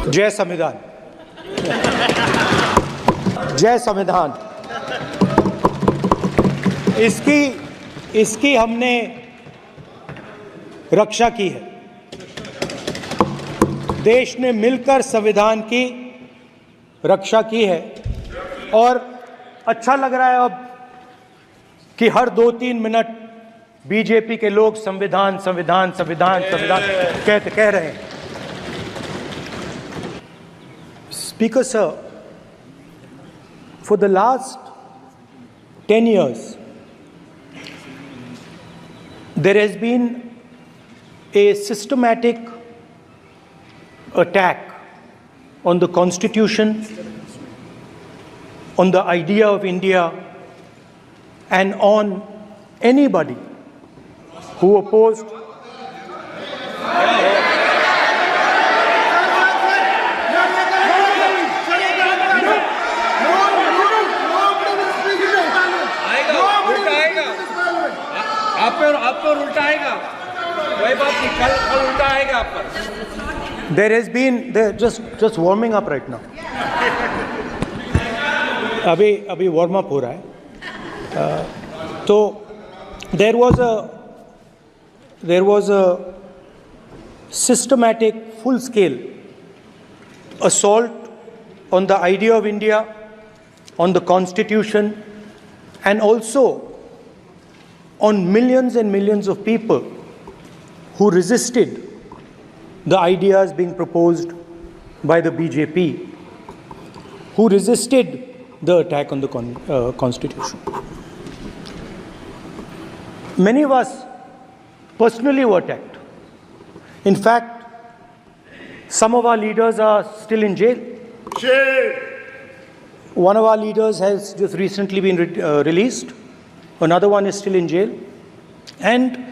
जय संविधान। जय संविधान। इसकी हमने रक्षा की है। देश ने मिलकर संविधान की रक्षा की है और अच्छा लग रहा है अब कि हर 2-3 मिनट बीजेपी के लोग संविधान संविधान संविधान संविधान कह रहे हैं। Speaker sir, for the last 10 years, there has been a systematic attack on the Constitution, on the idea of India, and on anybody who opposed. आप पर उल्टा आएगा, कोई बात नहीं, कल उल्टा आएगा आप पर। There has been just warming up right now. अभी वार्म अप हो रहा है। तो there was a systematic, full-scale assault on the idea of India, on the Constitution, and also on millions and millions of people who resisted the ideas being proposed by the BJP, who resisted the attack on the Constitution. Many of us personally were attacked. In fact, some of our leaders are still in jail. One of our leaders has just recently been released. Another one is still in jail. And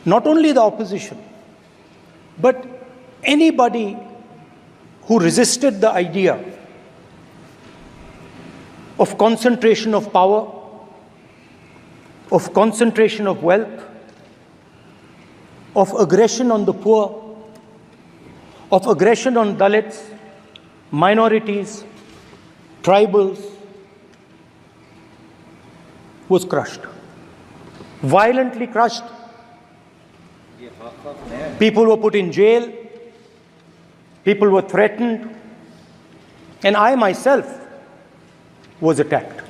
not only the opposition, but anybody who resisted the idea of concentration of power, of concentration of wealth, of aggression on the poor, of aggression on Dalits, minorities, tribals, was crushed, violently crushed. People were put in jail, people were threatened, and I myself was attacked.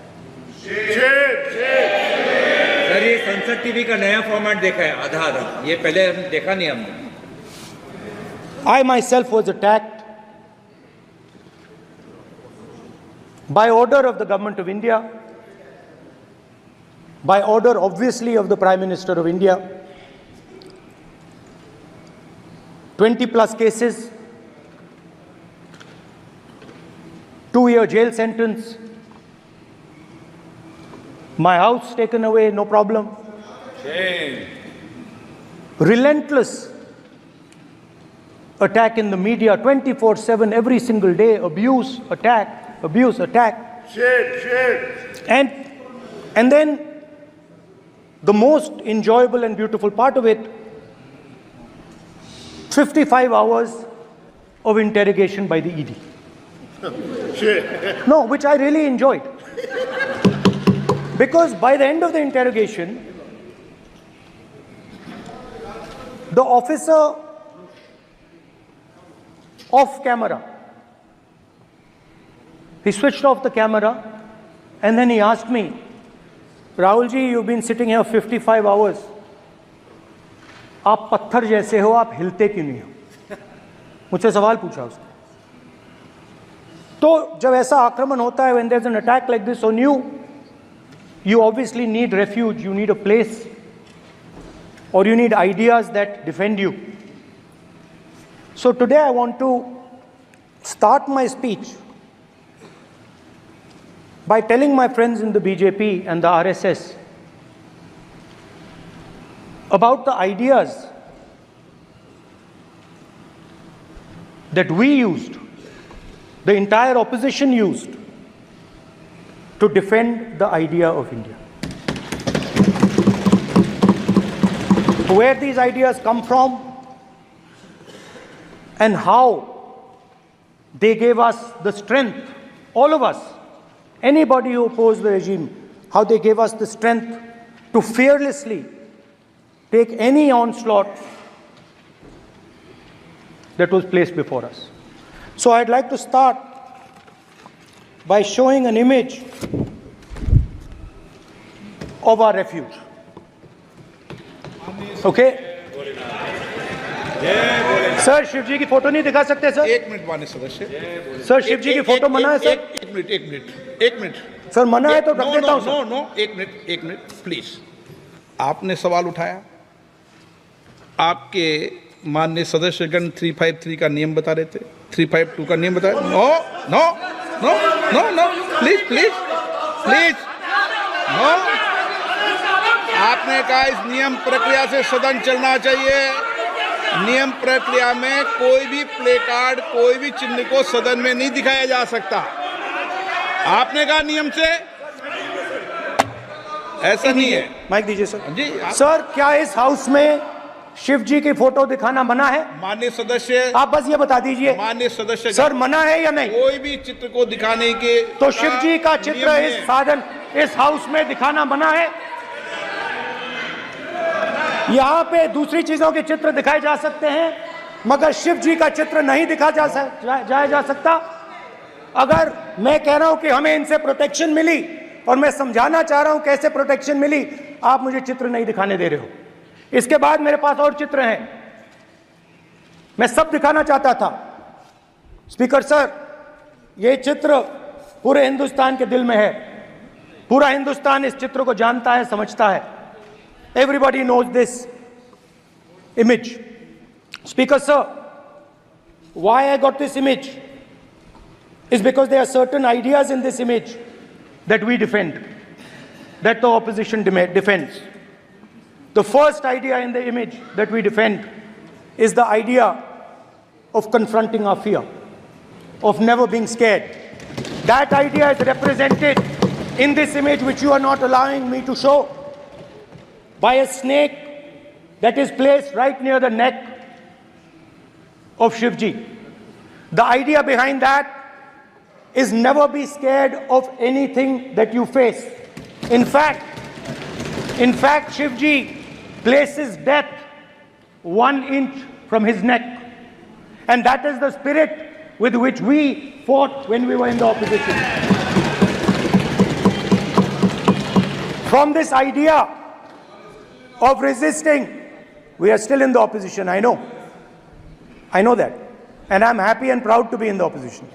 Sir, ये संसद TV का नया format देखा है, आधा ये पहले हम देखा नहीं हमने। I myself was attacked by order of the government of India, by order obviously of the Prime Minister of India. 20 plus cases, 2-year jail sentence, my house taken away, no problem. Shame. Relentless attack in the media, 24/7, every single day, abuse, attack, abuse, attack. Shame. And then the most enjoyable and beautiful part of it, 55 hours of interrogation by the ED. No, which I really enjoyed. Because by the end of the interrogation, the officer off camera, he switched off the camera and then he asked me, Rahul ji, you've been sitting here 55 hours. आप पत्थर जैसे हो, आप हिलते क्यों नहीं हो? मुझसे सवाल पूछा उसने। तो जब ऐसा आक्रमण होता है, when there's an attack like this on you, you obviously need refuge, you need a place, or you need ideas that defend you. So today I want to start my speech by telling my friends in the BJP and the RSS about the ideas that we used, the entire opposition used, to defend the idea of India. Where these ideas come from and how They gave us the strength, all of us, anybody who opposed the regime, how they gave us the strength to fearlessly take any onslaught that was placed before us. So I'd like to start by showing an image of our refuge. Okay? Sir Shiv ji की photo नहीं दिखा सकते sir? एक minute माननीय सदस्य। Sir Shiv ji की photo मना है सर? एक मिनट सर मना है तो रख देता हूं सर। नो एक मिनट प्लीज। आपने सवाल उठाया, आपके माननीय सदस्यगण 353 का नियम बता रहे थे, 352 का नियम बता रहे। No please no. आपने कहा इस नियम प्रक्रिया से सदन चलना चाहिए। नियम प्रक्रिया में कोई भी प्ले कार्ड, कोई भी चिन्ह को सदन में नहीं दिखाया जा सकता। आपने कहा नियम से, ऐसा नहीं है। माइक दीजिए सर। जी सर क्या इस हाउस में शिव जी की फोटो दिखाना मना है? माननीय सदस्य, आप बस ये बता दीजिए। माननीय सदस्य सर मना है या नहीं? कोई भी चित्र को दिखाने के तो शिव जी का चित्र नियम इस है। साधन इस हाउस में दिखाना मना है? यहाँ पे दूसरी चीजों के चित्र दिखाए जा सकते हैं, मगर शिव जी का चित्र नहीं दिखा जा सकता। अगर मैं कह रहा हूं कि हमें इनसे प्रोटेक्शन मिली और मैं समझाना चाह रहा हूं कैसे प्रोटेक्शन मिली, आप मुझे चित्र नहीं दिखाने दे रहे हो। इसके बाद मेरे पास और चित्र हैं, मैं सब दिखाना चाहता था। स्पीकर सर, ये चित्र पूरे हिंदुस्तान के दिल में है। पूरा हिंदुस्तान इस चित्र को जानता है, समझता है। Everybody knows this image. Speaker sir, why I got this image is because there are certain ideas in this image that we defend, that the opposition defends. The first idea in the image that we defend is the idea of confronting our fear, of never being scared. That idea is represented in this image, which you are not allowing me to show, by a snake that is placed right near the neck of Shivji. The idea behind that is never be scared of anything that you face. In fact, Shivji places death 1 inch from his neck. And that is the spirit with which we fought when we were in the opposition. From this idea of resisting, we are still in the opposition, I know that, and I'm happy and proud to be in the opposition.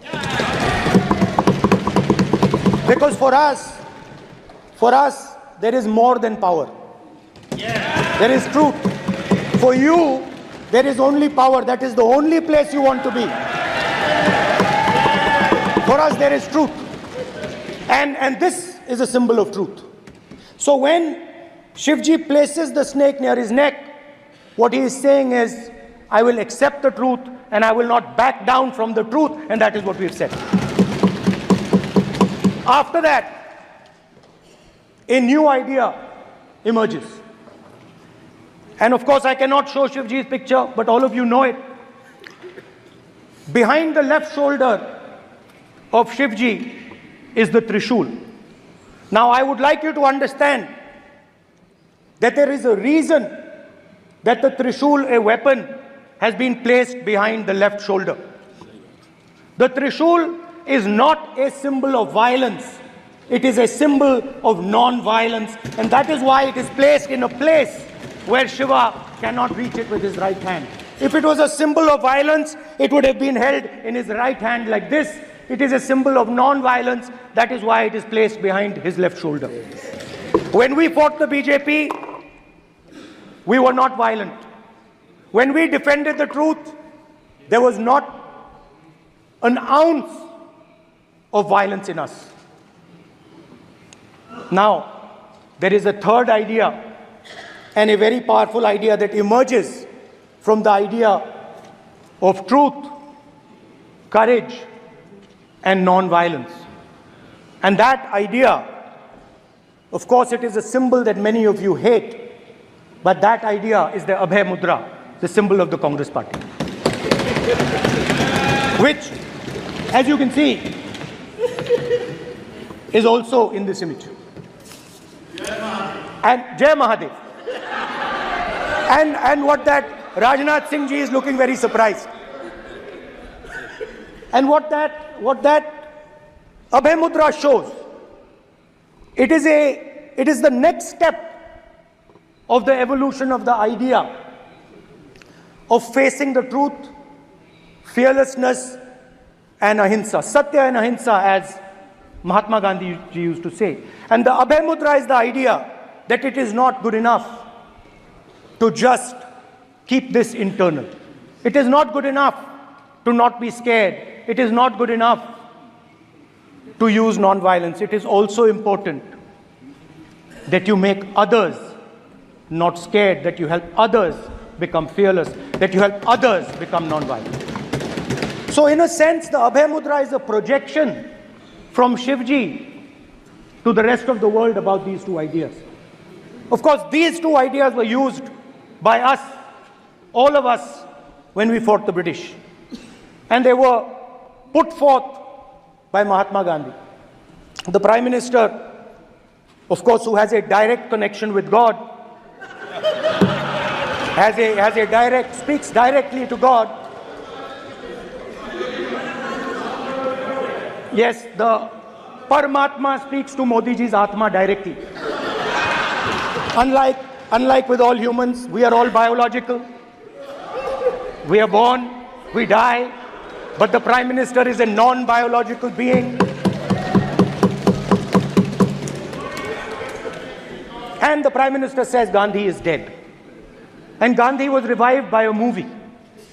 Because for us there is more than power. There is truth. For you there is only power. That is the only place you want to be. For us there is truth, and this is a symbol of truth. So when Shivji places the snake near his neck, what he is saying is, I will accept the truth and I will not back down from the truth, and that is what we've said. After that, a new idea emerges. And of course, I cannot show Shivji's picture, but all of you know it. Behind the left shoulder of Shivji is the Trishul. Now, I would like you to understand that there is a reason that the Trishul, a weapon, has been placed behind the left shoulder. The Trishul is not a symbol of violence. It is a symbol of non-violence, and that is why it is placed in a place where Shiva cannot reach it with his right hand. If it was a symbol of violence, it would have been held in his right hand like this. It is a symbol of non-violence. That is why it is placed behind his left shoulder. When we fought the BJP, we were not violent. When we defended the truth, there was not an ounce of violence in us. Now, there is a third idea, and a very powerful idea that emerges from the idea of truth, courage, and non-violence. And that idea, of course, it is a symbol that many of you hate, but that idea is the Abhay Mudra, the symbol of the Congress party, which as you can see, is also in this image. And Jai Mahadev. And what that Rajnath Singh ji is looking very surprised. And what that Abhay Mudra shows, it is the next step of the evolution of the idea of facing the truth, fearlessness and ahimsa, satya and ahimsa, as Mahatma Gandhi ji used to say. And the Abhay Mudra is the idea that it is not good enough to just keep this internal. It is not good enough to not be scared. It is not good enough to use non-violence. It is also important that you make others not scared, that you help others become fearless, that you help others become non-violent. So in a sense, the Abhay Mudra is a projection from Shivji to the rest of the world about these two ideas. Of course, these two ideas were used by us, all of us, when we fought the British. And they were put forth by Mahatma Gandhi. The Prime Minister, of course, who has a direct connection with God, speaks directly to God. Yes, the Paramatma speaks to Modi ji's Atma directly. Unlike with all humans, we are all biological. We are born, we die, but the Prime Minister is a non-biological being. And the Prime Minister says Gandhi is dead. And Gandhi was revived by a movie.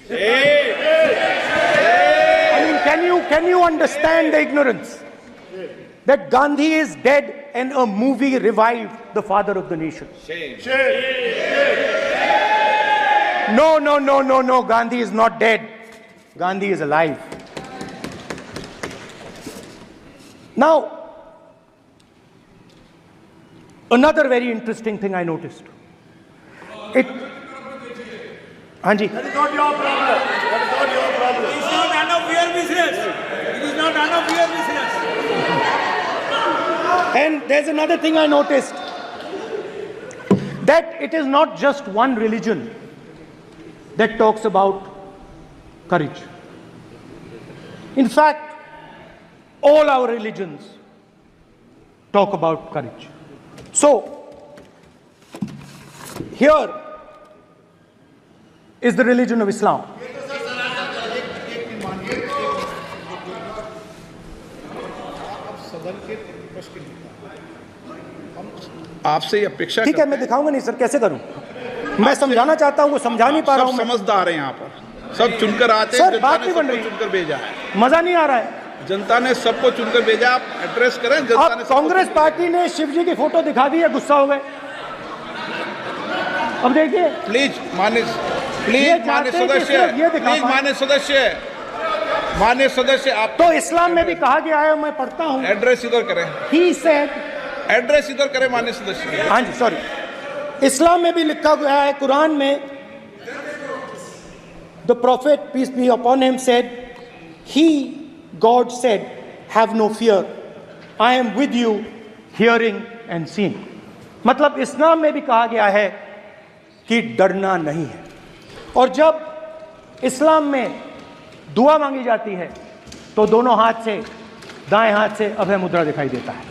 I mean, can you understand the ignorance? That Gandhi is dead and a movie revived the father of the nation. No, Gandhi is not dead. Gandhi is alive. Now, another very interesting thing I noticed. Hanji. That is not your problem. That is not your problem. It is not none of your business. It is not none of your business. And there's another thing I noticed. That it is not just one religion that talks about courage. In fact, all our religions talk about courage. So, here is the religion of Islam. आपसे ये अपेक्षा ठीक है, मैं दिखाऊंगा नहीं sir, कैसे करूं? मैं समझाना चाहता हूं, वो समझा नहीं पा रहा हूं। सब समझदार हैं यहाँ पर, सब चुनकर आते हैं। सर, बात नहीं बन रही, चुनकर भेजा है, मजा नहीं आ रहा है। जनता ने सबको चुनकर भेजा। आप एड्रेस करें जनता ने। अब कांग्रेस पार्टी ने शिवजी की फोटो दिखा दी है, गुस्सा हो गए। अब देखिए, प्लीज मान्य सदस्य आप तो इस्लाम में भी कहा गया है, मैं पढ़ता हूं। एड्रेस इधर करें। He said, एड्रेस इधर करें मान्य सदस्य। हाँ जी, सॉरी, इस्लाम में भी लिखा गया है, कुरान में, the prophet peace be upon him said, God said, have no fear, I am with you, hearing and seeing. मतलब इस्लाम में भी कहा गया है कि डरना नहीं है। और जब इस्लाम में दुआ मांगी जाती है तो दोनों हाथ से, दाएं हाथ से अभय मुद्रा दिखाई देता है।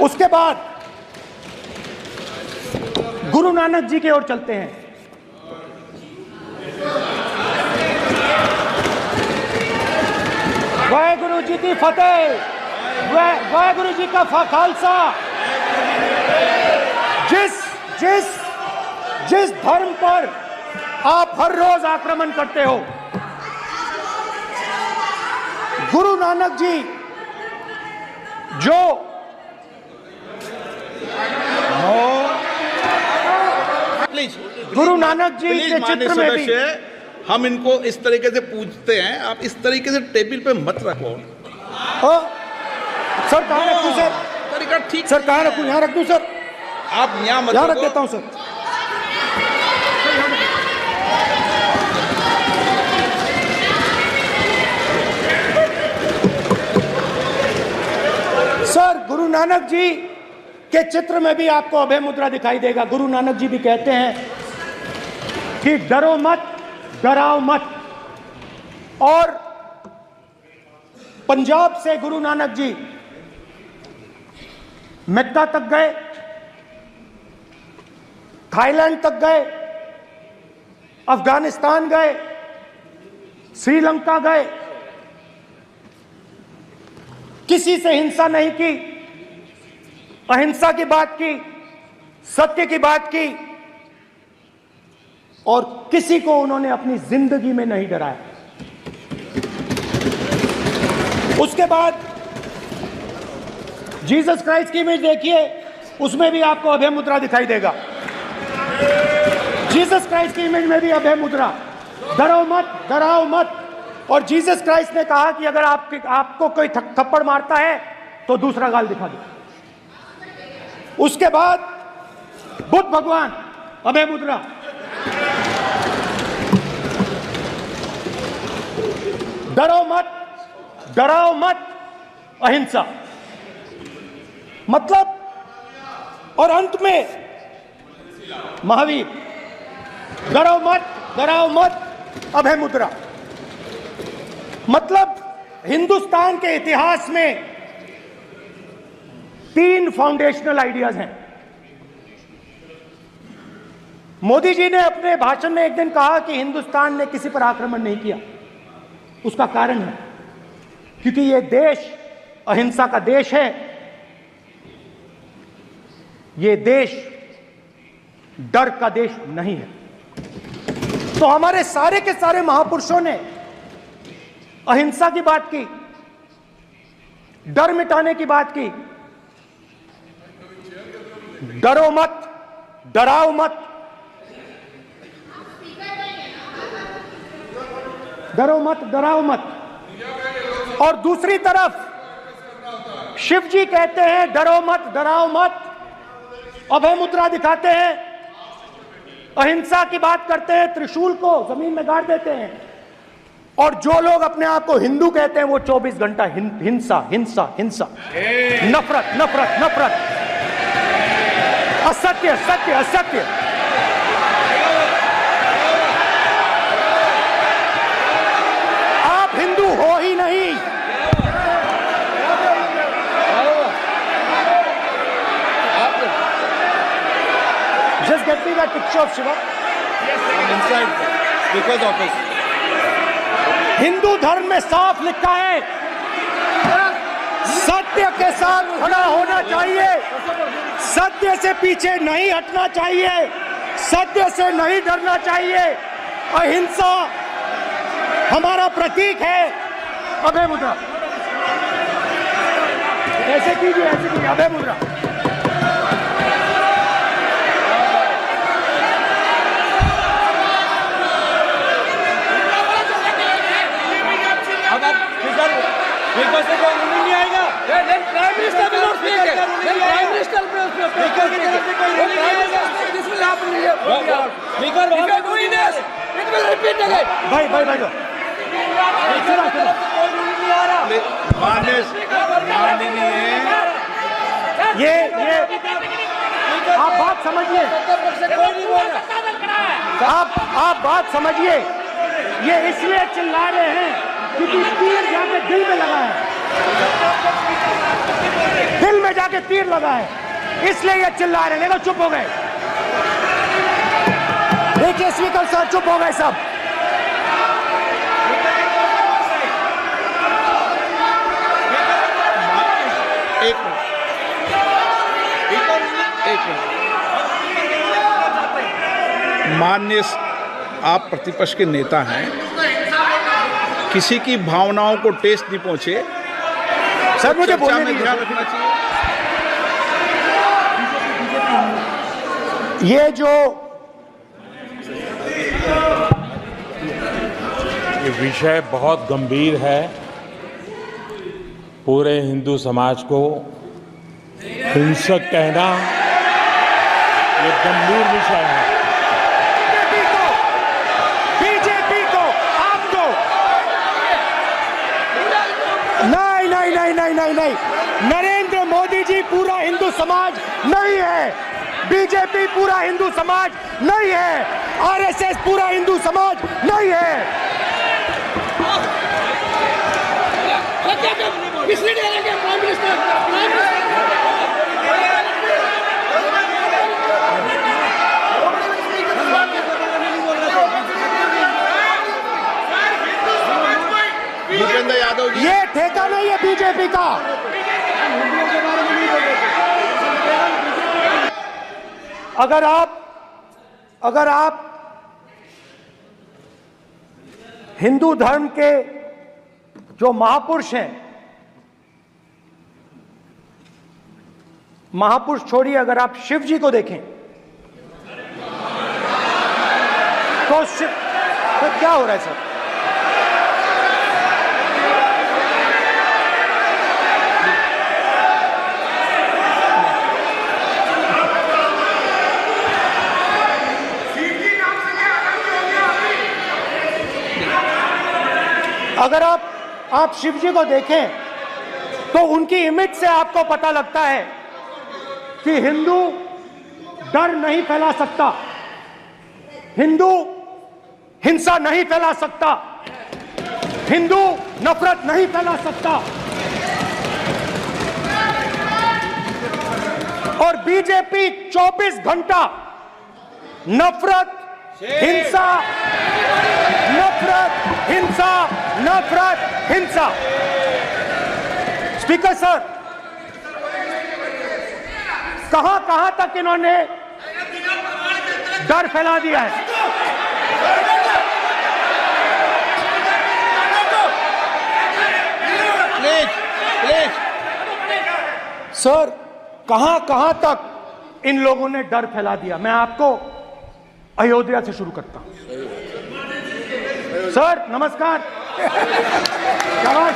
उसके बाद गुरु नानक जी की ओर चलते हैं। वाहेगुरु जी की फतेह, वाहेगुरु जी का खालसा। जिस धर्म पर आप हर रोज आक्रमण करते हो, गुरु नानक जी जो गुरु नानक जी के चित्र में भी, हम इनको इस तरीके से पूछते हैं, आप इस तरीके से टेबल पे मत रखो। सर कहाँ रखूं सर? तरीका ठीक सर कहाँ रखूं? यहाँ रख दूं सर? आप यहाँ मत यहाँ रख देता हूँ सर। नानक जी के चित्र में भी आपको अभय मुद्रा दिखाई देगा। गुरु नानक जी भी कहते हैं कि डरो मत, डराओ मत। और पंजाब से गुरु नानक जी मक्का तक गए, थाईलैंड तक गए, अफगानिस्तान गए, श्रीलंका गए, किसी से हिंसा नहीं की, अहिंसा की बात की, सत्य की बात की, और किसी को उन्होंने अपनी जिंदगी में नहीं डराया। उसके बाद जीसस क्राइस्ट की इमेज देखिए, उसमें भी आपको अभय मुद्रा दिखाई देगा। जीसस क्राइस्ट की इमेज में भी अभय मुद्रा, डरो मत, डराओ मत। और जीसस क्राइस्ट ने कहा कि अगर आपको कोई थप्पड़ मारता है तो दूसरा गाल दिखा दो। उसके बाद बुद्ध भगवान, अभय मुद्रा। डरो मत, डराओ मत, अहिंसा। मतलब, और अंत में महावीर, डरो मत, डराओ मत, अभय मुद्रा। मतलब हिंदुस्तान के इतिहास में 3 फाउंडेशनल आइडियाज हैं। मोदी जी ने अपने भाषण में एक दिन कहा कि हिंदुस्तान ने किसी पर आक्रमण नहीं किया। उसका कारण है क्योंकि यह देश अहिंसा का देश है। यह देश डर का देश नहीं है। तो हमारे सारे के सारे महापुरुषों ने अहिंसा की बात की, डर मिटाने की बात की। डरो मत, डराओ मत, डरो मत, डराओ मत। और दूसरी तरफ शिव जी कहते हैं डरो मत, डराओ मत, अभय मुद्रा दिखाते हैं, अहिंसा की बात करते हैं, त्रिशूल को जमीन में गाड़ देते हैं। और जो लोग अपने आप को हिंदू कहते हैं वो 24 घंटा हिंसा, हिंसा, हिंसा, नफरत, नफरत, नफरत, असत्य, सत्य, असत्य। आप हिंदू हो ही नहीं। Just get me that picture of Shiva. inside because of this. Hindu धर्म में साफ लिखा है, सत्य के साथ खड़ा होना चाहिए, सत्य से पीछे नहीं हटना चाहिए, सत्य से नहीं डरना चाहिए। अहिंसा हमारा प्रतीक है। अभय मुद्रा ऐसे कीजिए, ऐसे कीजिए, अभय मुद्रा। स्पीकर से कोई रूलिंग नहीं आएगा। Prime minister will not speak. Prime minister will speaker की तरफ से कोई रूलिंग नहीं आएगा। This will happen here. Speaker वहां पे doing this, it will repeat again. भाई भाई भाई कोई रूलिंग नहीं आ रहा। ये आप बात समझिए, कोई नहीं बोल रहा। आप बात समझिए। ये इसलिए चिल्ला रहे हैं क्योंकि तीर जाके दिल में लगा है, दिल में जाके तीर लगा है, इसलिए ये चिल्ला रहे हैं। देखो चुप हो गए, देखिए स्पीकर साहब चुप हो गए सब। एक मिनट। माननीय आप प्रतिपक्ष के नेता हैं, किसी की भावनाओं को ठेस नहीं पहुंचे। सर मुझे चर्चा बोलने में दीजिए। ध्यान रखना चाहिए। ये जो ये विषय बहुत गंभीर है। पूरे हिंदू समाज को हिंसक कहना ये गंभीर विषय है। बीजेपी को आपको नहीं, नरेंद्र मोदी जी पूरा हिंदू समाज नहीं है, बीजेपी पूरा हिंदू समाज नहीं है, आरएसएस पूरा हिंदू समाज नहीं है। भूपेंद्र यादव जी, ये ठेका नहीं है बीजेपी का। अगर आप हिंदू धर्म के जो महापुरुष हैं, महापुरुष छोड़िए, अगर आप शिव जी को देखें तो क्या हो रहा है सर? अगर आप शिव जी को देखें तो उनकी इमेज से आपको पता लगता है कि हिंदू डर नहीं फैला सकता, हिंदू हिंसा नहीं फैला सकता, हिंदू नफरत नहीं फैला सकता। और बीजेपी 24 घंटा नफरत, हिंसा, नफरत, हिंसा, नफरत, हिंसा। स्पीकर सर, कहां तक इन्होंने डर फैला दिया है? प्लीज सर, कहां तक इन लोगों ने डर फैला दिया? मैं आपको अयोध्या से शुरू करता हूं। सर नमस्कार। शाबाश।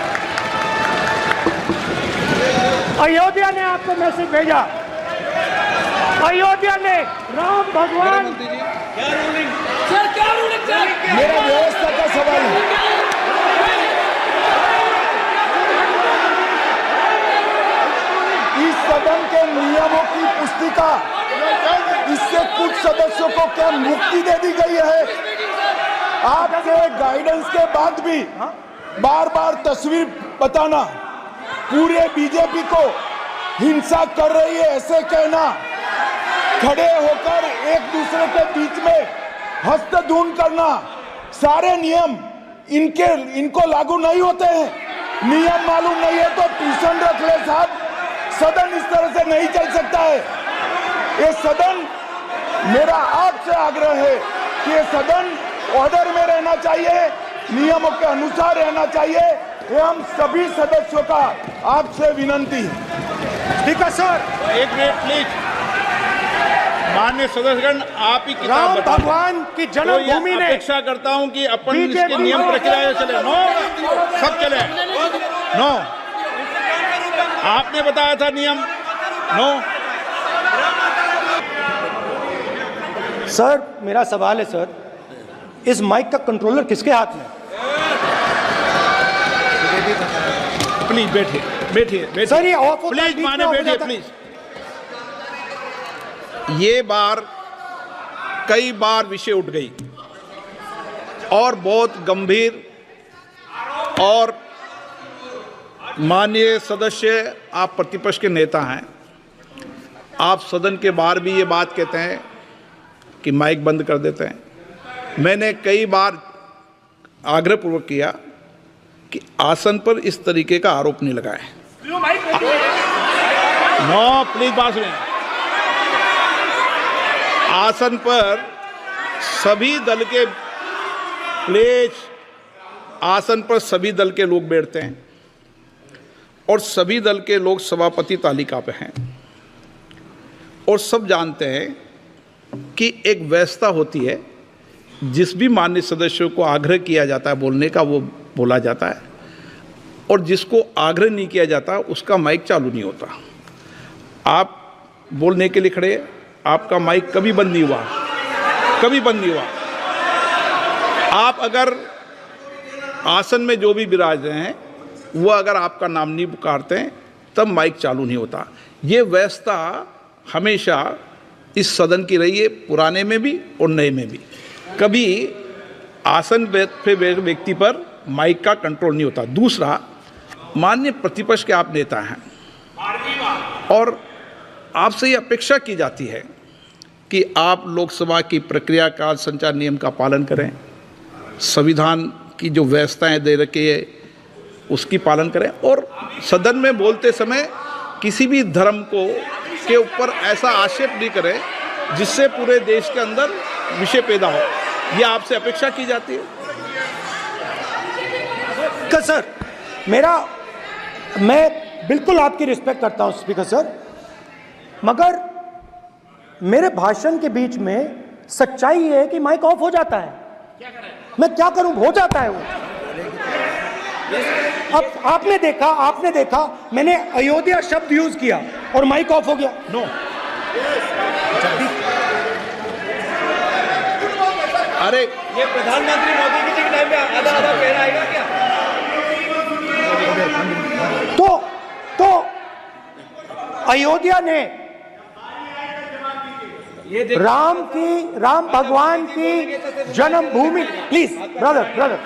अयोध्या ने आपको मैसेज भेजा, अयोध्या ने राम भगवान। मेरा व्यवस्था का सवाल है। इस सदन के नियमों की पुस्तिका, इससे कुछ सदस्यों को क्या मुक्ति दे दी गई है? आपके गाइडेंस के बाद भी बार बार तस्वीर बताना, पूरे बीजेपी को हिंसा कर रही है ऐसे कहना, खड़े होकर एक दूसरे के बीच में हस्तधून करना, सारे नियम इनको लागू नहीं होते हैं। नियम मालूम नहीं है तो ट्यूशन रख ले साहब, सदन इस तरह से नहीं चल सकता है। ये सदन, मेरा आपसे आग्रह है कि ये सदन ऑर्डर में रहना चाहिए, नियमों के अनुसार रहना चाहिए। ये हम सभी सदस्यों का आपसे विनंती है। ठीक है सर। एक मिनट प्लीज। माननीय सदस्यगण, आप ही किताब राम बताओ। भगवान की जन्मभूमि ने, अपेक्षा करता हूं कि अपन इसके नियम प्रक्रिया चले। नो, सब चले। नो, आपने बताया था नियम। नो सर मेरा सवाल है सर, इस माइक का कंट्रोलर किसके हाथ में? प्लीज बैठिए सर ये ऑफ होता है, प्लीज बीच में माने ऑफ हो बैठिए जाता है। प्लीज। ये बार कई बार विषय उठ गई और बहुत गंभीर, और माननीय सदस्य, आप प्रतिपक्ष के नेता हैं, आप सदन के बाहर भी ये बात कहते हैं कि माइक बंद कर देते हैं। मैंने कई बार आग्रहपूर्वक किया कि आसन पर इस तरीके का आरोप नहीं लगाएं। नो प्लीज, बात सुनिए। आसन पर सभी दल के, प्लीज, आसन पर सभी दल के लोग बैठते हैं और सभी दल के लोग सभापति तालिका पे हैं और सब जानते हैं कि एक व्यवस्था होती है, जिस भी माननीय सदस्यों को आग्रह किया जाता है बोलने का वो बोला जाता है, और जिसको आग्रह नहीं किया जाता उसका माइक चालू नहीं होता। आप बोलने के लिए खड़े, आपका माइक कभी बंद नहीं हुआ, कभी बंद नहीं हुआ। आप अगर आसन में जो भी विराज रहे हैं वो अगर आपका नाम नहीं पुकारते हैं तब माइक चालू नहीं होता। ये व्यवस्था हमेशा इस सदन की रही है, पुराने में भी और नए में भी। कभी आसन पे व्यक्ति पर माइक का कंट्रोल नहीं होता। दूसरा, माननीय प्रतिपक्ष के आप नेता हैं और आपसे ये अपेक्षा की जाती है कि आप लोकसभा की प्रक्रिया का संचार नियम का पालन करें, संविधान की जो व्यवस्थाएं दे रखी है उसकी पालन करें, और सदन में बोलते समय किसी भी धर्म को के ऊपर ऐसा आक्षेप नहीं करें जिससे पूरे देश के अंदर विषय पैदा हो। यह आपसे अपेक्षा की जाती है। सर, मैं बिल्कुल आपकी रिस्पेक्ट करता हूं स्पीकर सर, मगर मेरे भाषण के बीच में सच्चाई है कि माइक ऑफ हो जाता है। मैं क्या करूं, हो जाता है वो। अब आपने देखा मैंने अयोध्या शब्द यूज किया और माइक ऑफ हो गया। नो, अरे ये प्रधानमंत्री मोदी जी के टाइम में आधा आधा कह रहा है क्या? तो अयोध्या ने राम भगवान की जन्मभूमि, प्लीज ब्रदर,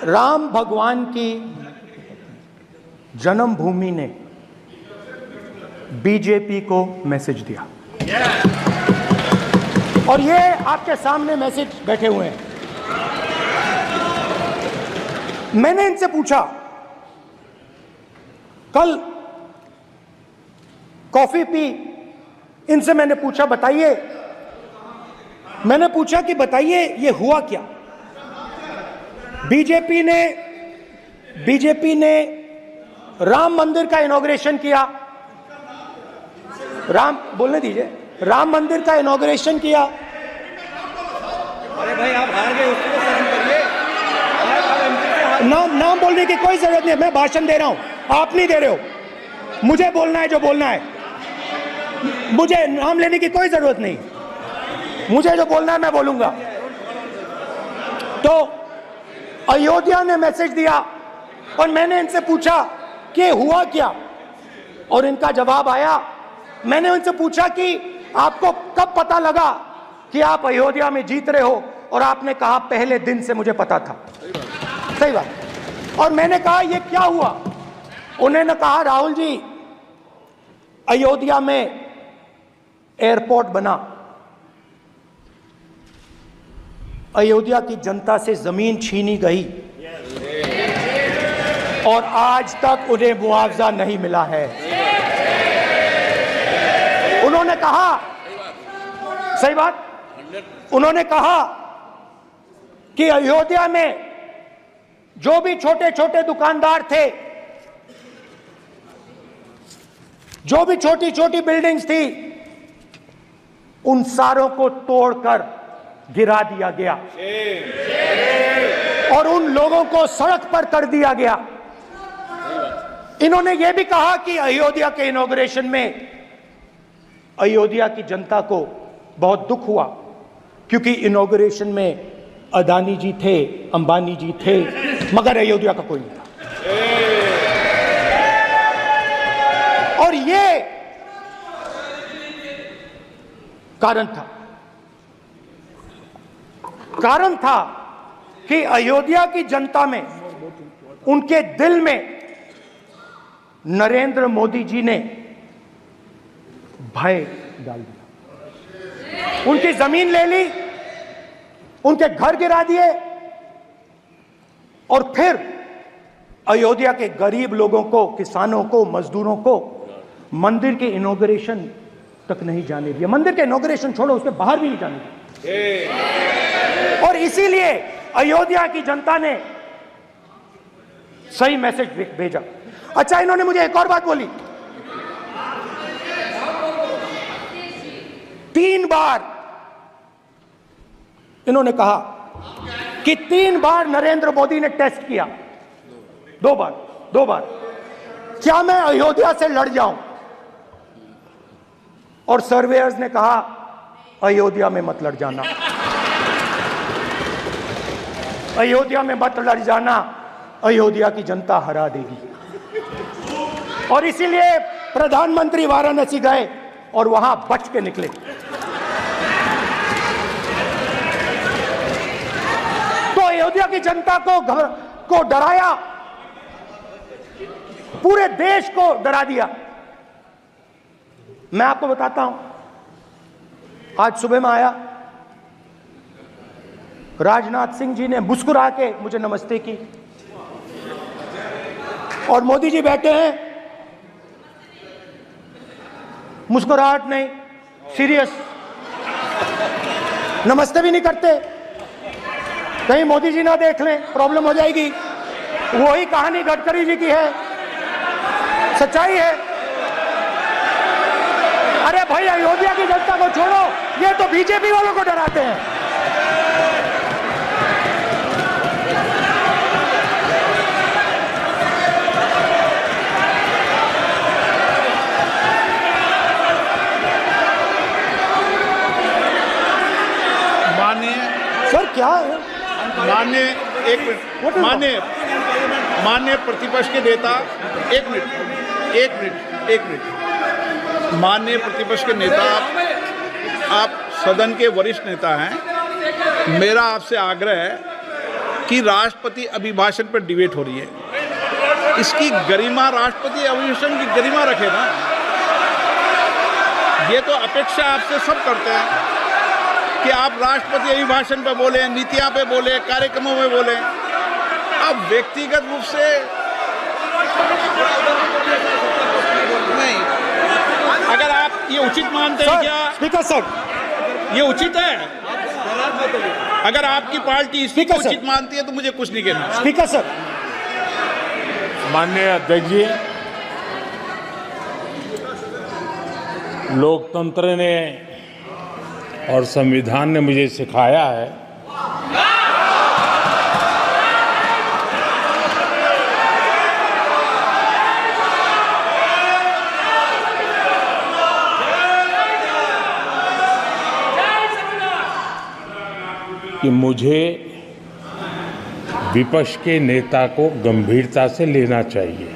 राम भगवान की जन्मभूमि ने बीजेपी को मैसेज दिया, और ये आपके सामने मैसेज बैठे हुए हैं। मैंने इनसे पूछा, कल कॉफी पी, इनसे मैंने पूछा कि बताइए ये हुआ क्या। बीजेपी ने राम मंदिर का इनॉग्रेशन किया, बोलने दीजिए, राम मंदिर का इनॉग्रेशन किया। अरे भाई आप हार गए, उसको सहन करिए। नाम बोलने की कोई जरूरत नहीं है, मैं भाषण दे रहा हूं, आप नहीं दे रहे हो। मुझे बोलना है जो बोलना है, मुझे नाम लेने की कोई जरूरत नहीं, मुझे जो बोलना है मैं बोलूंगा। तो अयोध्या ने मैसेज दिया और मैंने इनसे पूछा कि हुआ क्या, और इनका जवाब आया। मैंने उनसे पूछा कि आपको कब पता लगा कि आप अयोध्या में जीत रहे हो, और आपने कहा पहले दिन से मुझे पता था। सही बात। और मैंने कहा ये क्या हुआ, उन्होंने कहा राहुल जी अयोध्या में एयरपोर्ट बना, अयोध्या की जनता से जमीन छीनी गई और आज तक उन्हें मुआवजा नहीं मिला है। उन्होंने कहा, सही बात, उन्होंने कहा कि अयोध्या में जो भी छोटे छोटे दुकानदार थे, जो भी छोटी छोटी बिल्डिंग्स थी, उन सारों को तोड़कर गिरा दिया गया और उन लोगों को सड़क पर कर दिया गया। इन्होंने यह भी कहा कि अयोध्या के इनॉग्रेशन में अयोध्या की जनता को बहुत दुख हुआ, क्योंकि इनॉग्रेशन में अदानी जी थे, अंबानी जी थे, मगर अयोध्या का कोई नहीं था। और ये कारण था कि अयोध्या की जनता में, उनके दिल में नरेंद्र मोदी जी ने भय डाल दिया। उनकी जमीन ले ली, उनके घर गिरा दिए, और फिर अयोध्या के गरीब लोगों को, किसानों को, मजदूरों को मंदिर के इनॉग्रेशन तक नहीं जाने दिया। मंदिर के इनॉग्रेशन छोड़ो, उसके बाहर भी नहीं जाने दिया। और इसीलिए अयोध्या की जनता ने सही मैसेज भेजा। अच्छा, इन्होंने मुझे एक और बात बोली, 3 बार इन्होंने कहा कि 3 बार नरेंद्र मोदी ने टेस्ट किया, 2 बार क्या मैं अयोध्या से लड़ जाऊं, और सर्वेयर्स ने कहा अयोध्या में मत लड़ जाना, अयोध्या में मत लड़ जाना, अयोध्या की जनता हरा देगी। और इसीलिए प्रधानमंत्री वाराणसी गए और वहां बच के निकले। तो अयोध्या की जनता को डराया, पूरे देश को डरा दिया। मैं आपको बताता हूं, आज सुबह में आया, राजनाथ सिंह जी ने मुस्कुरा के मुझे नमस्ते की और मोदी जी बैठे हैं, मुस्कुराहट नहीं, सीरियस, नमस्ते भी नहीं करते। कहीं मोदी जी ना देख लें, प्रॉब्लम हो जाएगी। वही कहानी गडकरी जी की है, सच्चाई है। अरे भाई, अयोध्या की जनता को छोड़ो, ये तो बीजेपी वालों को डराते हैं। सर क्या है? माननीय एक मिनट, माननीय प्रतिपक्ष के नेता, एक मिनट, माननीय प्रतिपक्ष के नेता, आप सदन के वरिष्ठ नेता हैं। मेरा आपसे आग्रह है कि राष्ट्रपति अभिभाषण पर डिबेट हो रही है, इसकी गरिमा, राष्ट्रपति अभिभाषण की गरिमा रखे ना। ये तो अपेक्षा आपसे सब करते हैं कि आप राष्ट्रपति अभिभाषण पे बोले, नीतियां पे बोले, कार्यक्रमों में बोले। आप व्यक्तिगत रूप से नहीं, अगर आप ये उचित मानते हैं क्या? स्पीकर सर, ये उचित है? अगर आपकी पार्टी इसको उचित मानती है तो मुझे कुछ नहीं कहना। स्पीकर सर, माननीय अध्यक्ष जी, लोकतंत्र ने और संविधान ने मुझे सिखाया है कि मुझे विपक्ष के नेता को गंभीरता से लेना चाहिए।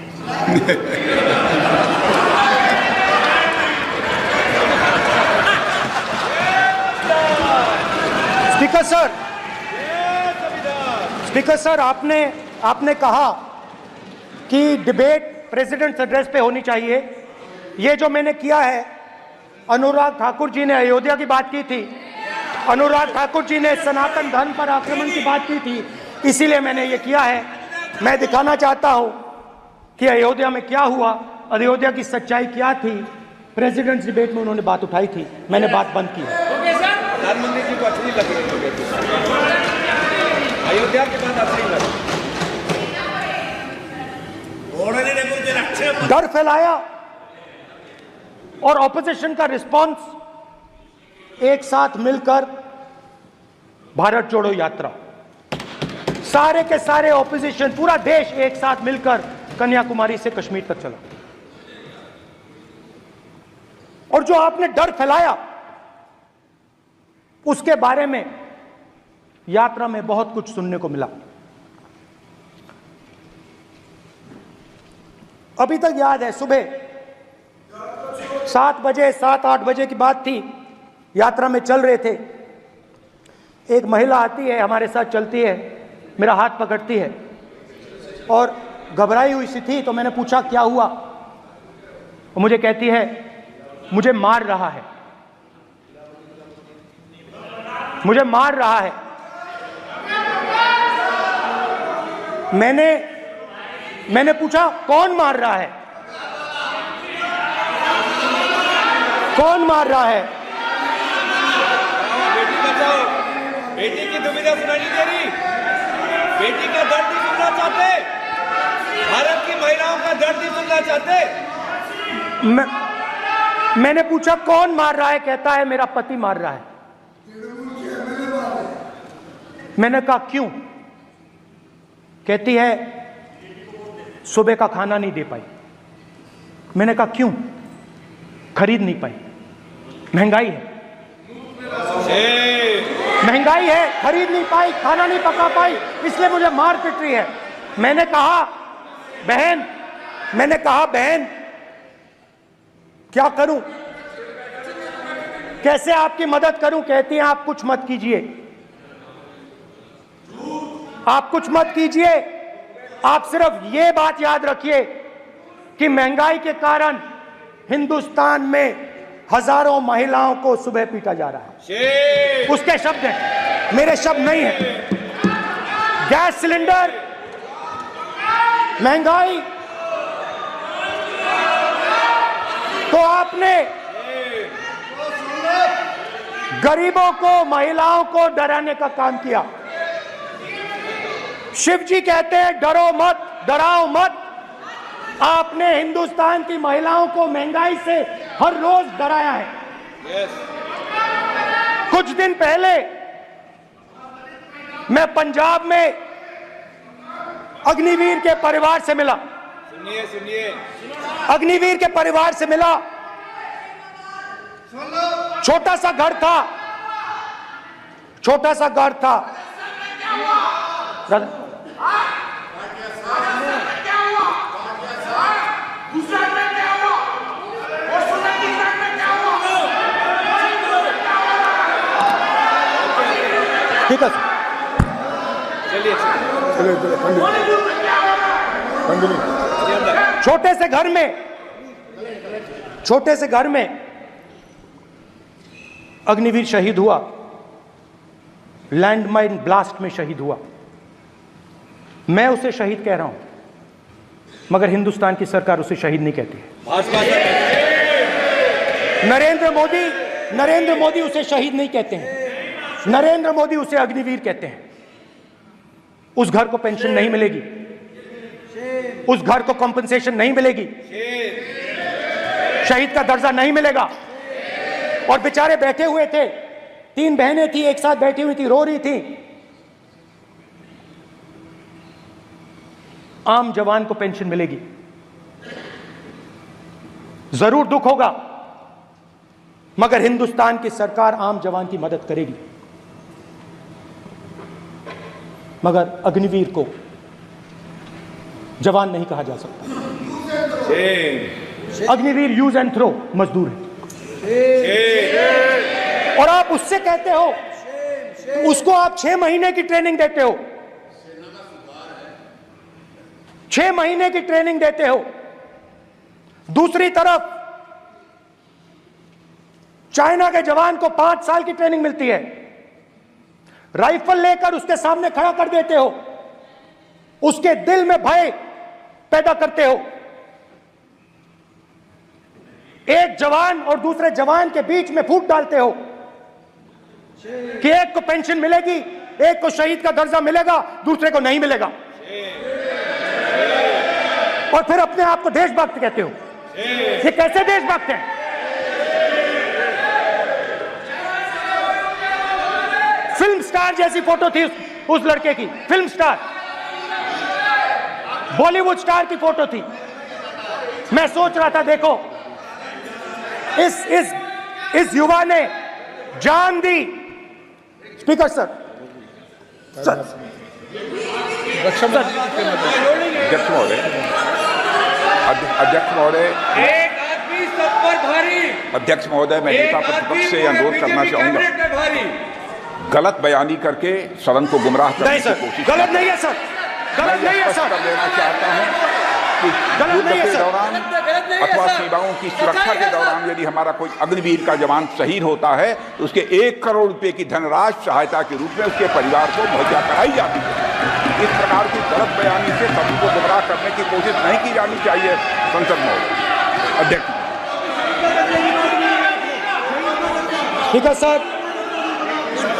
स्पीकर सर, आपने कहा कि डिबेट प्रेसिडेंट्स एड्रेस पे होनी चाहिए। ये जो मैंने किया है, अनुराग ठाकुर जी ने अयोध्या की बात की थी, अनुराग ठाकुर जी ने सनातन धर्म पर आक्रमण की बात की थी, इसीलिए मैंने ये किया है। मैं दिखाना चाहता हूं कि अयोध्या में क्या हुआ, अयोध्या की सच्चाई क्या थी। प्रेसिडेंट्स डिबेट में उन्होंने बात उठाई थी, मैंने बात बंद की है। प्रधानमंत्री जी को अच्छी लगी अयोध्या के बाद अच्छी लगी, डर फैलाया और ऑपोजिशन का रिस्पांस एक साथ मिलकर भारत जोड़ो यात्रा, सारे के सारे ऑपोजिशन, पूरा देश एक साथ मिलकर कन्याकुमारी से कश्मीर तक चला। और जो आपने डर फैलाया उसके बारे में यात्रा में बहुत कुछ सुनने को मिला। अभी तक याद है, सुबह 7 बजे 7-8 बजे की बात थी, यात्रा में चल रहे थे, एक महिला आती है, हमारे साथ चलती है, मेरा हाथ पकड़ती है और घबराई हुई सी थी। तो मैंने पूछा क्या हुआ, वो मुझे कहती है मुझे मार रहा है, मुझे मार रहा है। मैंने पूछा कौन मार रहा है, कौन मार रहा है? बेटी बचाओ, बेटी की दुविधा सुनाई नहीं दे रही, बेटी का दर्द नहीं सुनना चाहते, भारत की महिलाओं का दर्द नहीं सुनना चाहते। मैंने पूछा कौन मार रहा है, कहता है मेरा पति मार रहा है। मैंने कहा क्यों? कहती है सुबह का खाना नहीं दे पाई। मैंने कहा क्यों? खरीद नहीं पाई, महंगाई है, महंगाई है, खरीद नहीं पाई, खाना नहीं पका पाई, इसलिए मुझे मार पिट रही है। मैंने कहा बहन क्या करूं, कैसे आपकी मदद करूं? कहती हैं आप कुछ मत कीजिए, आप कुछ मत कीजिए, आप सिर्फ ये बात याद रखिए कि महंगाई के कारण हिंदुस्तान में हजारों महिलाओं को सुबह पीटा जा रहा है। उसके शब्द हैं, मेरे शब्द नहीं हैं। गैस सिलेंडर, महंगाई, तो आपने गरीबों को, महिलाओं को डराने का काम किया। शिव जी कहते हैं डरो मत, डराओ मत। आपने हिंदुस्तान की महिलाओं को महंगाई से हर रोज डराया है। कुछ दिन पहले मैं पंजाब में अग्निवीर के परिवार से मिला। सुनिए अग्निवीर के परिवार से मिला। छोटा सा घर था, छोटा सा घर था। ठीक है, छोटे से घर में, छोटे से घर में अग्निवीर शहीद हुआ, लैंडमाइन ब्लास्ट में शहीद हुआ। मैं उसे शहीद कह रहा हूं, मगर हिंदुस्तान की सरकार उसे शहीद नहीं कहती है। नरेंद्र मोदी उसे शहीद नहीं कहते हैं। नरेंद्र मोदी उसे अग्निवीर कहते हैं। उस घर को पेंशन नहीं मिलेगी, उस घर को कॉम्पनसेशन नहीं मिलेगी, शहीद का दर्जा नहीं मिलेगा। और बेचारे बैठे हुए थे, 3 बहनें थी, एक साथ बैठी हुई थी, रो रही थी। आम जवान को पेंशन मिलेगी, जरूर दुख होगा, मगर हिंदुस्तान की सरकार आम जवान की मदद करेगी। मगर अग्निवीर को जवान नहीं कहा जा सकता। अग्निवीर यूज एंड थ्रो मजदूर है। और आप उससे कहते हो, उसको आप 6 महीने की ट्रेनिंग देते हो, 6 महीने की ट्रेनिंग देते हो। दूसरी तरफ चाइना के जवान को 5 साल की ट्रेनिंग मिलती है। राइफल लेकर उसके सामने खड़ा कर देते हो, उसके दिल में भय पैदा करते हो। एक जवान और दूसरे जवान के बीच में फूट डालते हो कि एक को पेंशन मिलेगी, एक को शहीद का दर्जा मिलेगा, दूसरे को नहीं मिलेगा। और फिर अपने आप को देशभक्त कहते हो। ये कैसे देशभक्त हैं? फिल्म स्टार जैसी फोटो थी उस लड़के की, फिल्म स्टार, बॉलीवुड स्टार की फोटो थी। मैं सोच रहा था, देखो इस युवा ने जान दी। स्पीकर सर, अध्यक्ष महोदय, एक आदमी सब पर भारी। अध्यक्ष महोदय, मैं नेता प्रतिपक्ष से अनुरोध करना चाहूंगा, गलत बयानी करके सदन को गुमराह करने की कोशिश। गलत नहीं है सर, गलत नहीं है सर। कर देना चाहता हूं कि युद्ध के दौरान अथवा सेवाओं की सुरक्षा के दौरान यदि हमारा कोई अग्निवीर का जवान शहीद होता है तो उसके 1 करोड़ रुपए की धनराशि सहायता के रूप में उसके परिवार को मुहैया कराई जाती है। इस प्रकार की गलत बयानी से सभी को गुमराह करने की कोशिश नहीं की जानी चाहिए। संसद महोदय, अध्यक्ष। स्पीकर सर,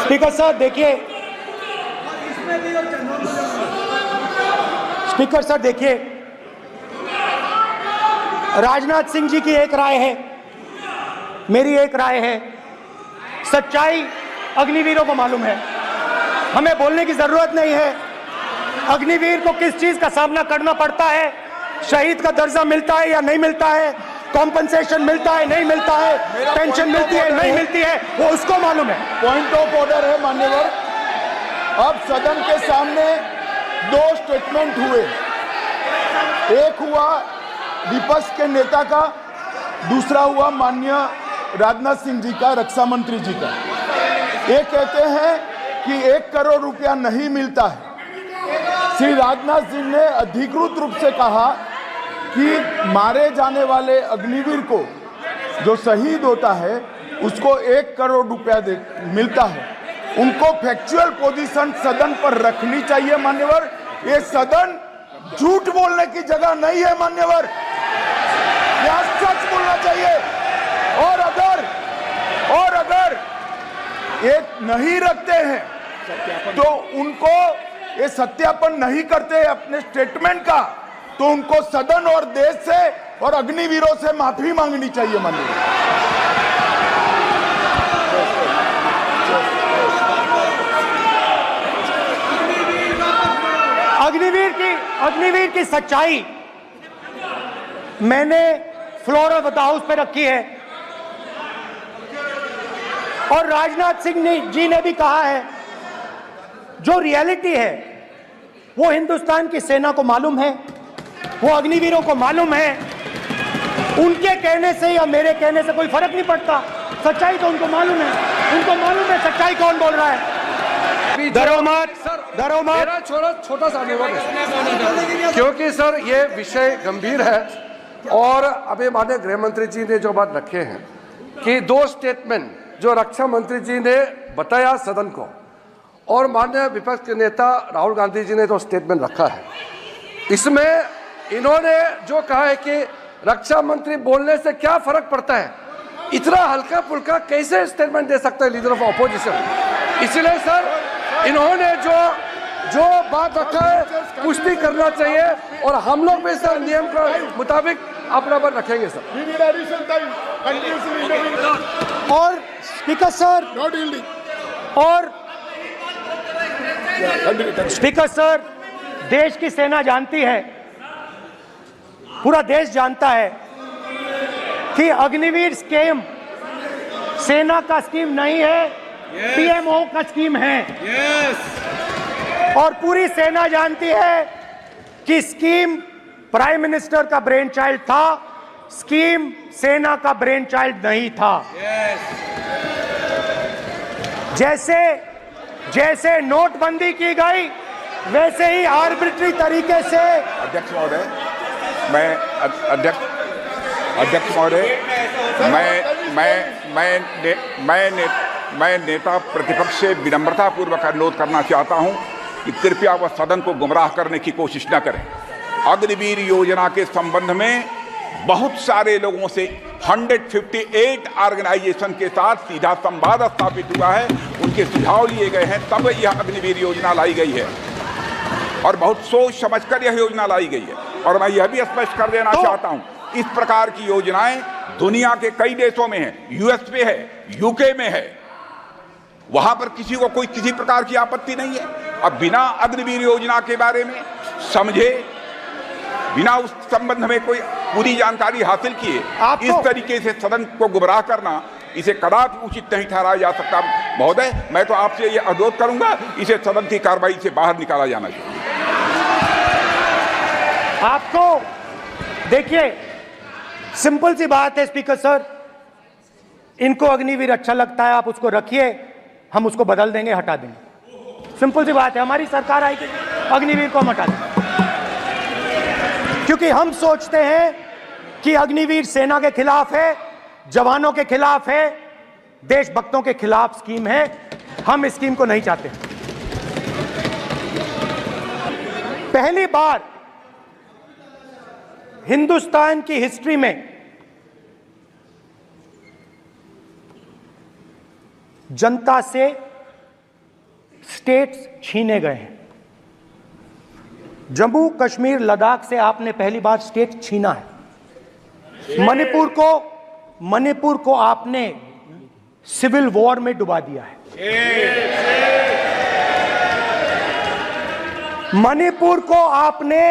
स्पीकर सर देखिए, स्पीकर सर देखिए, राजनाथ सिंह जी की एक राय है, मेरी एक राय है। सच्चाई अग्निवीरों को मालूम है, हमें बोलने की जरूरत नहीं है। अग्निवीर को किस चीज का सामना करना पड़ता है, शहीद का दर्जा मिलता है या नहीं मिलता है, कॉम्पनसेशन मिलता है नहीं मिलता है, पेंशन मिलती है नहीं मिलती है, वो उसको मालूम है। पॉइंट ऑफ ऑर्डर है मान्यवर। अब सदन के सामने 2 स्टेटमेंट हुए, एक हुआ विपक्ष के नेता का दूसरा हुआ माननीय राजनाथ सिंह जी का, रक्षा मंत्री जी का। ये कहते हैं कि 1 करोड़ रुपया नहीं मिलता है। श्री राजनाथ सिंह ने अधिकृत रूप से कहा कि मारे जाने वाले अग्निवीर को जो शहीद होता है उसको 1 करोड़ रुपया मिलता है। उनको फैक्चुअल पोजीशन सदन पर रखनी चाहिए मान्यवर। ये सदन झूठ बोलने की जगह नहीं है मान्यवर, यह सच बोलना चाहिए। और अगर ये नहीं रखते हैं तो उनको ये सत्यापन नहीं करते अपने स्टेटमेंट का, तो उनको सदन और देश से और अग्निवीरों से माफी मांगनी चाहिए माननीय। अग्निवीर की सच्चाई मैंने फ्लोर ऑफ द हाउस पे रखी है और राजनाथ सिंह जी ने भी कहा है। जो रियलिटी है वो हिंदुस्तान की सेना को मालूम है, वो अग्निवीरों को मालूम है। उनके कहने से या मेरे कहने से कोई फर्क नहीं पड़ता, सच्चाई तो उनको मालूम है। उनको मालूम है सच्चाई कौन बोल रहा है। मेरा छोटा सा अनुरोध है, क्योंकि सर ये विषय गंभीर है और अभी माननीय गृह मंत्री जी ने जो बात रखे हैं कि 2 स्टेटमेंट जो रक्षा मंत्री जी ने बताया सदन को और माननीय विपक्ष के नेता राहुल गांधी जी ने जो स्टेटमेंट रखा है, इसमें इन्होंने जो कहा है कि रक्षा मंत्री बोलने से क्या फर्क पड़ता है, इतना हल्का फुल्का कैसे स्टेटमेंट दे सकता है लीडर ऑफ ऑपोजिशन। इसलिए सर इन्होंने जो बात रखा है पुष्टि करना चाहिए और हम लोग भी सर नियम के मुताबिक अपना बात रखेंगे सर। और स्पीकर सर स्पीकर सर, देश की सेना जानती है, पूरा देश जानता है कि अग्निवीर स्कीम सेना का स्कीम नहीं है, पीएमओ का स्कीम है। और पूरी सेना जानती है कि स्कीम प्राइम मिनिस्टर का ब्रेन चाइल्ड था, स्कीम सेना का ब्रेन चाइल्ड नहीं था। जैसे नोटबंदी की गई वैसे ही आर्बिट्री तरीके से। अध्यक्ष महोदय, मैं नेता प्रतिपक्ष से विनम्रता पूर्वक अनुरोध करना चाहता हूं कि कृपया वह सदन को गुमराह करने की कोशिश न करें। अग्निवीर योजना के संबंध में बहुत सारे लोगों से 158 ऑर्गेनाइजेशन के साथ सीधा संवाद स्थापित हुआ है, उनके सुझाव लिए गए हैं, तब यह अग्निवीर योजना लाई गई है और बहुत सोच समझकर यह योजना लाई गई है। और मैं यह भी स्पष्ट कर देना चाहता हूं, इस प्रकार की योजनाएं दुनिया के कई देशों में है, यूएस में है, यूके में है, वहां पर किसी को कोई किसी प्रकार की आपत्ति नहीं है। अब बिना अग्निवीर योजना के बारे में समझे, बिना उस संबंध में कोई पूरी जानकारी हासिल किए इस तरीके से सदन को गुमराह करना, इसे कदापि उचित नहीं ठहराया जा सकता। महोदय, मैं तो आपसे यह अनुरोध करूंगा, इसे सदन की कार्रवाई से बाहर निकाला जाना चाहिए। आपको देखिए, सिंपल सी बात है स्पीकर सर, इनको अग्निवीर अच्छा लगता है, आप उसको रखिए, हम उसको बदल देंगे, हटा देंगे। सिंपल सी बात है, हमारी सरकार आएगी, अग्निवीर को हम हटा देंगे, क्योंकि हम सोचते हैं कि अग्निवीर सेना के खिलाफ है, जवानों के खिलाफ है, देशभक्तों के खिलाफ स्कीम है। हम इस स्कीम को नहीं चाहते। पहली बार हिंदुस्तान की हिस्ट्री में जनता से स्टेट्स छीने गए हैं। जम्मू कश्मीर लद्दाख से आपने पहली बार स्टेट छीना है। मणिपुर को आपने सिविल वॉर में डुबा दिया है। मणिपुर को आपने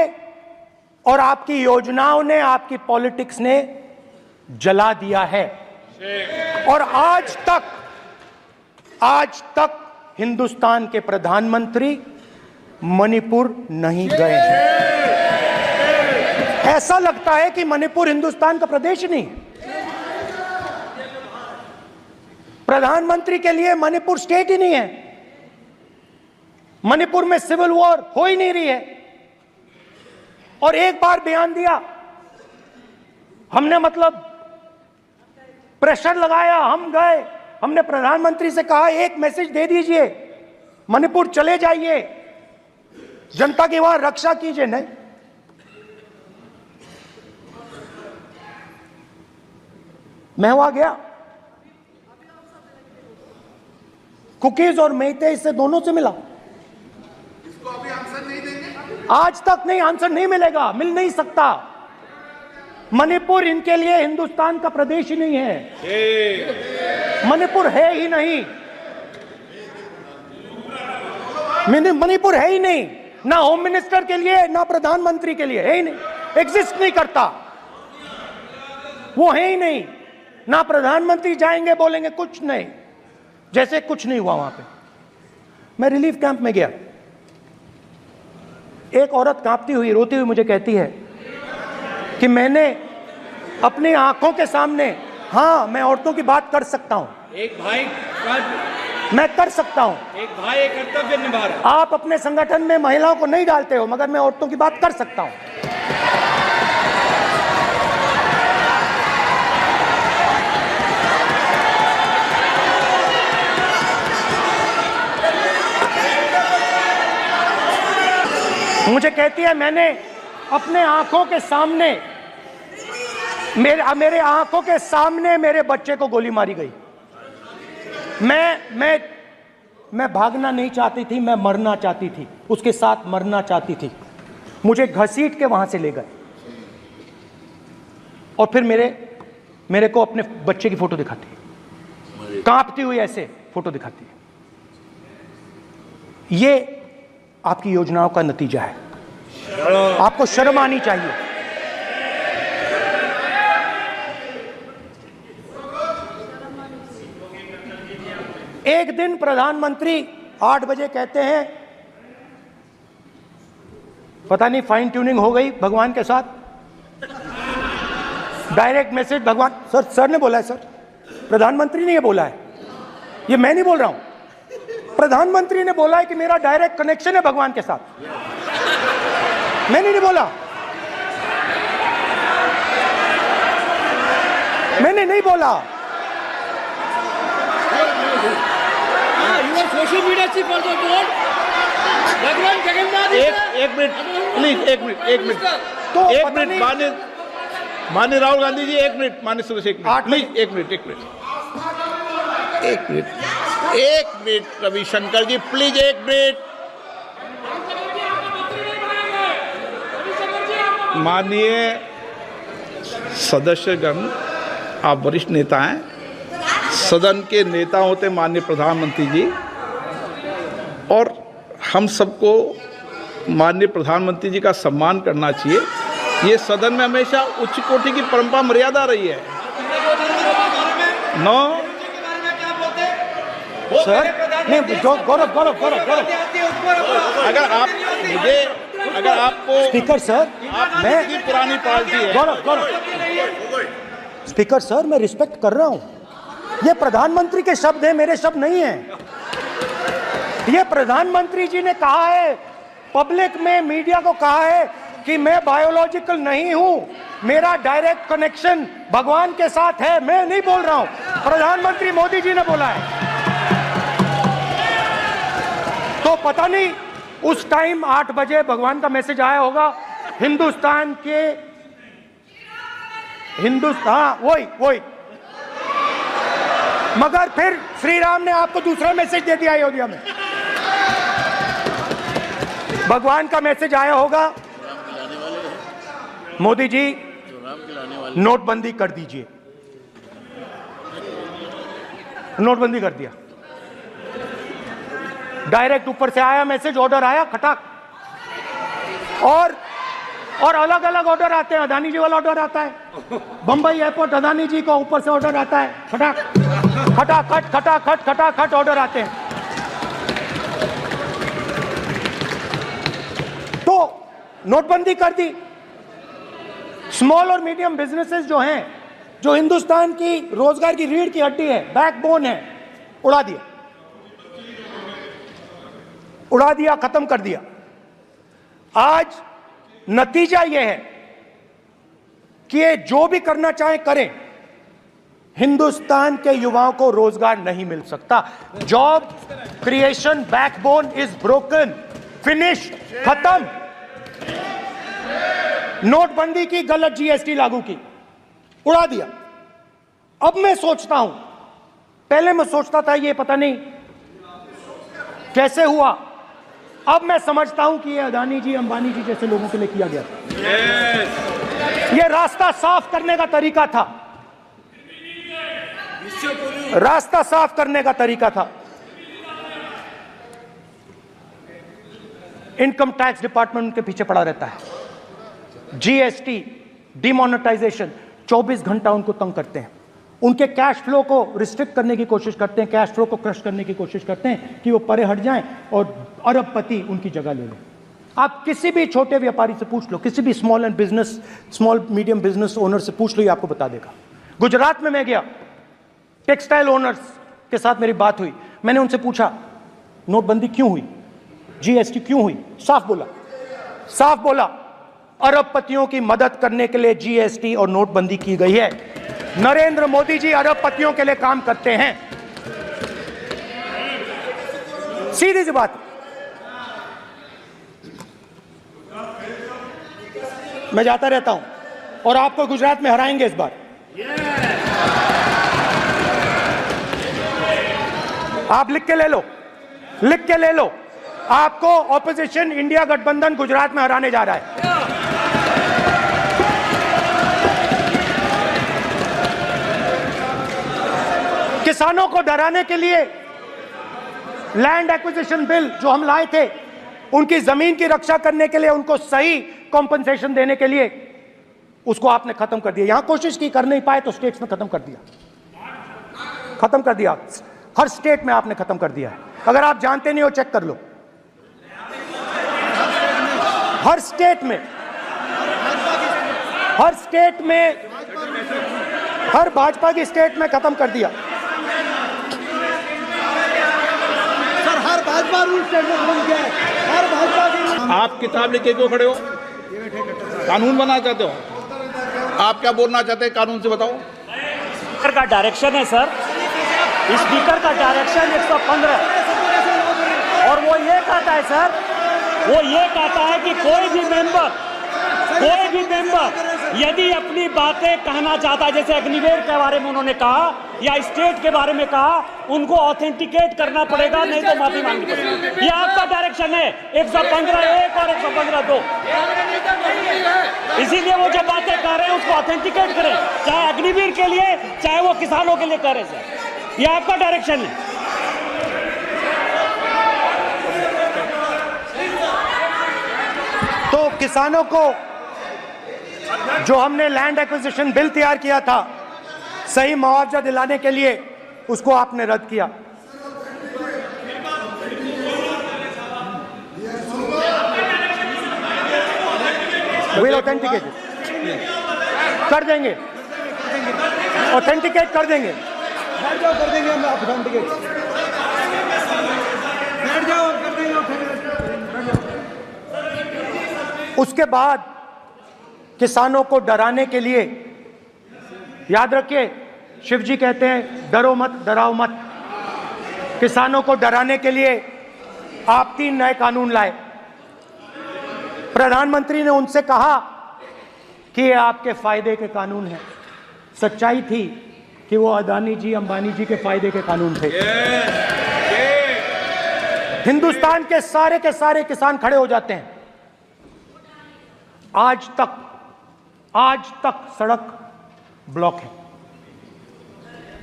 और आपकी योजनाओं ने, आपकी पॉलिटिक्स ने जला दिया है। और आज तक हिंदुस्तान के प्रधानमंत्री मणिपुर नहीं गए हैं। ऐसा लगता है कि मणिपुर हिंदुस्तान का प्रदेश नहीं है। प्रधानमंत्री के लिए मणिपुर स्टेट ही नहीं है, मणिपुर में सिविल वॉर हो ही नहीं रही है। और एक बार बयान दिया हमने, मतलब प्रेशर लगाया, हम गए, हमने प्रधानमंत्री से कहा एक मैसेज दे दीजिए, मणिपुर चले जाइए, जनता की वहां रक्षा कीजिए। नहीं, मैं वहां गया, कुकीज और मेहते से दोनों से मिला। इसको अभी आंसर नहीं देंगे? आज तक नहीं, आंसर नहीं मिलेगा, मिल नहीं सकता। मणिपुर इनके लिए हिंदुस्तान का प्रदेश ही नहीं है, मणिपुर है ही नहीं, मणिपुर है ही नहीं, ना होम मिनिस्टर के लिए ना प्रधानमंत्री के लिए, है ही नहीं, एग्जिस्ट नहीं करता, वो है ही नहीं। ना प्रधानमंत्री जाएंगे बोलेंगे कुछ नहीं, जैसे कुछ नहीं हुआ वहां पे। मैं रिलीफ कैंप में गया, एक औरत कांपती हुई रोती हुई मुझे कहती है कि मैंने अपनी आंखों के सामने, हाँ मैं औरतों की बात कर सकता हूं, एक भाई मैं कर सकता हूं, एक भाई एक कर्तव्य निभा रहा है। आप अपने संगठन में महिलाओं को नहीं डालते हो, मगर मैं औरतों की बात कर सकता हूं। मुझे कहती है मैंने अपने आंखों के सामने, मेरे आंखों के सामने मेरे बच्चे को गोली मारी गई। मैं भागना नहीं चाहती थी, मैं मरना चाहती थी, उसके साथ मरना चाहती थी। मुझे घसीट के वहां से ले गए और फिर मेरे को अपने बच्चे की फोटो दिखाती है, कांपती हुई ऐसे फोटो दिखाती है। ये आपकी योजनाओं का नतीजा है, आपको शर्म आनी चाहिए। एक दिन प्रधानमंत्री 8 बजे कहते हैं, पता नहीं फाइन ट्यूनिंग हो गई भगवान के साथ, डायरेक्ट मैसेज भगवान, सर ने बोला है, सर प्रधानमंत्री ने ये बोला है, ये मैं नहीं बोल रहा हूं, प्रधानमंत्री ने बोला है कि मेरा डायरेक्ट कनेक्शन है भगवान के साथ, मैंने नहीं बोला, मैंने नहीं बोला। Social media chief also told भगवान जगन्नाथ। एक मिनट प्लीज, एक मिनट तो एक मिनट माननीय राहुल गांधी जी, एक मिनट, माननीय सुरेश, एक मिनट प्लीज, एक मिनट रविशंकर जी प्लीज, एक मिनट। माननीय सदस्यगण, आप वरिष्ठ नेता हैं, सदन के नेता होते माननीय प्रधानमंत्री जी, और हम सबको माननीय प्रधानमंत्री जी का सम्मान करना चाहिए। ये सदन में हमेशा उच्च कोटि की परंपरा मर्यादा रही है। नो सर नहीं, गौरव अगर आपको स्पीकर सर, मैं पुरानी पार्टी है, गौरव स्पीकर सर, मैं रिस्पेक्ट कर रहा हूं, ये प्रधानमंत्री के शब्द हैं, मेरे शब्द नहीं हैं। ये प्रधानमंत्री जी ने कहा है, पब्लिक में मीडिया को कहा है कि मैं बायोलॉजिकल नहीं हूं, मेरा डायरेक्ट कनेक्शन भगवान के साथ है, मैं नहीं बोल रहा हूं, प्रधानमंत्री मोदी जी ने बोला है। तो पता नहीं उस टाइम 8 बजे भगवान का मैसेज आया होगा, हिंदुस्तान वही, मगर फिर श्री राम ने आपको दूसरा मैसेज दे दिया अयोध्या में। भगवान का मैसेज आया होगा, मोदी जी नोटबंदी कर दीजिए, नोटबंदी कर दिया, डायरेक्ट ऊपर से आया मैसेज, ऑर्डर आया खटाक। और अलग अलग ऑर्डर आते हैं, अदानी जी वाला ऑर्डर आता है, बंबई एयरपोर्ट अदानी जी को ऊपर से ऑर्डर आता है, खटाखट ऑर्डर आते हैं। तो नोटबंदी कर दी। स्मॉल और मीडियम बिजनेसेस जो हैं, जो हिंदुस्तान की रोजगार की रीढ़ की हड्डी है, बैकबोन है, उड़ा दिया, उड़ा दिया, खत्म कर दिया। आज नतीजा यह है कि ये जो भी करना चाहे करें, हिंदुस्तान के युवाओं को रोजगार नहीं मिल सकता। Job creation backbone is broken, finish, खत्म। नोटबंदी की, गलत जीएसटी लागू की, उड़ा दिया। अब मैं सोचता हूं, पहले मैं सोचता था ये पता नहीं कैसे हुआ, अब मैं समझता हूं कि ये अदानी जी, अंबानी जी जैसे लोगों के लिए किया गया था। ये रास्ता साफ करने का तरीका था, रास्ता साफ करने का तरीका था। इनकम टैक्स डिपार्टमेंट उनके पीछे पड़ा रहता है। जीएसटी, डिमोनेटाइजेशन, 24 घंटा उनको तंग करते हैं। उनके कैश फ्लो को रिस्ट्रिक्ट करने की कोशिश करते हैं, कैश फ्लो को क्रश करने की कोशिश करते हैं कि वो परे हट जाएं और अरबपति उनकी जगह ले लें। आप किसी भी छोटे व्यापारी से पूछ लो, किसी भी स्मॉल मीडियम बिजनेस ओनर से पूछ लो, ये आपको बता देगा। गुजरात में मैं गया, टेक्सटाइल ओनर्स के साथ मेरी बात हुई, मैंने उनसे पूछा नोटबंदी क्यों हुई, जीएसटी क्यों हुई? साफ बोला अरबपतियों की मदद करने के लिए जीएसटी और नोटबंदी की गई है। नरेंद्र मोदी जी अरबपतियों के लिए काम करते हैं, सीधी सी बात। मैं जाता रहता हूं और आपको गुजरात में हराएंगे इस बार। आप लिख के ले लो, आपको ऑपोजिशन इंडिया गठबंधन गुजरात में हराने जा रहा है। किसानों को डराने के लिए लैंड एक्विजिशन बिल जो हम लाए थे, उनकी जमीन की रक्षा करने के लिए, उनको सही कॉम्पनसेशन देने के लिए, उसको आपने खत्म कर दिया। यहां कोशिश की, कर नहीं पाए तो स्टेट्स में खत्म कर दिया। हर स्टेट में आपने खत्म कर दिया है। अगर आप जानते नहीं हो, चेक कर लो। हर स्टेट में, हर भाजपा की स्टेट में खत्म कर दिया। सर, हर भाजपा रूल स्टेट में खत्म किया है, हर भाजपा की। आप किताब लेके क्यों खड़े हो? कानून बनाना चाहते हो? आप क्या बोलना चाहते हैं, कानून से बताओ। स्पीकर का डायरेक्शन है सर, स्पीकर का डायरेक्शन 115, और वो ये कहता है सर, वो ये कहता है कि कोई भी मेंबर यदि अपनी बातें कहना चाहता है, जैसे अग्निवीर के बारे में उन्होंने कहा या स्टेट के बारे में कहा, उनको ऑथेंटिकेट करना पड़ेगा, नहीं तो माफी मांगनी पड़ेगी। ये आपका डायरेक्शन है 115(1) और 115(2). इसीलिए वो जो बातें कर रहे हैं उसको ऑथेंटिकेट करें, चाहे अग्निवीर के लिए, चाहे वो किसानों के लिए कर रहे हैं सर। ये आपका डायरेक्शन है। तो किसानों को जो हमने लैंड एक्विजिशन बिल तैयार किया था, सही मुआवजा दिलाने के लिए, उसको आपने रद्द किया। विल ऑथेंटिकेट कर देंगे, ऑथेंटिकेट कर देंगे, कर देंगे हम ऑथेंटिकेट, बैठ जाओ, कर देंगे ऑथेंटिकेट। उसके बाद किसानों को डराने के लिए, याद रखिए, शिव जी कहते हैं डरो मत, डराओ मत। किसानों को डराने के लिए आप 3 नए कानून लाए। प्रधानमंत्री ने उनसे कहा कि ये आपके फायदे के कानून हैं। सच्चाई थी कि वो अदानी जी, अंबानी जी के फायदे के कानून थे। हिंदुस्तान के सारे किसान खड़े हो जाते हैं। आज तक सड़क ब्लॉक है।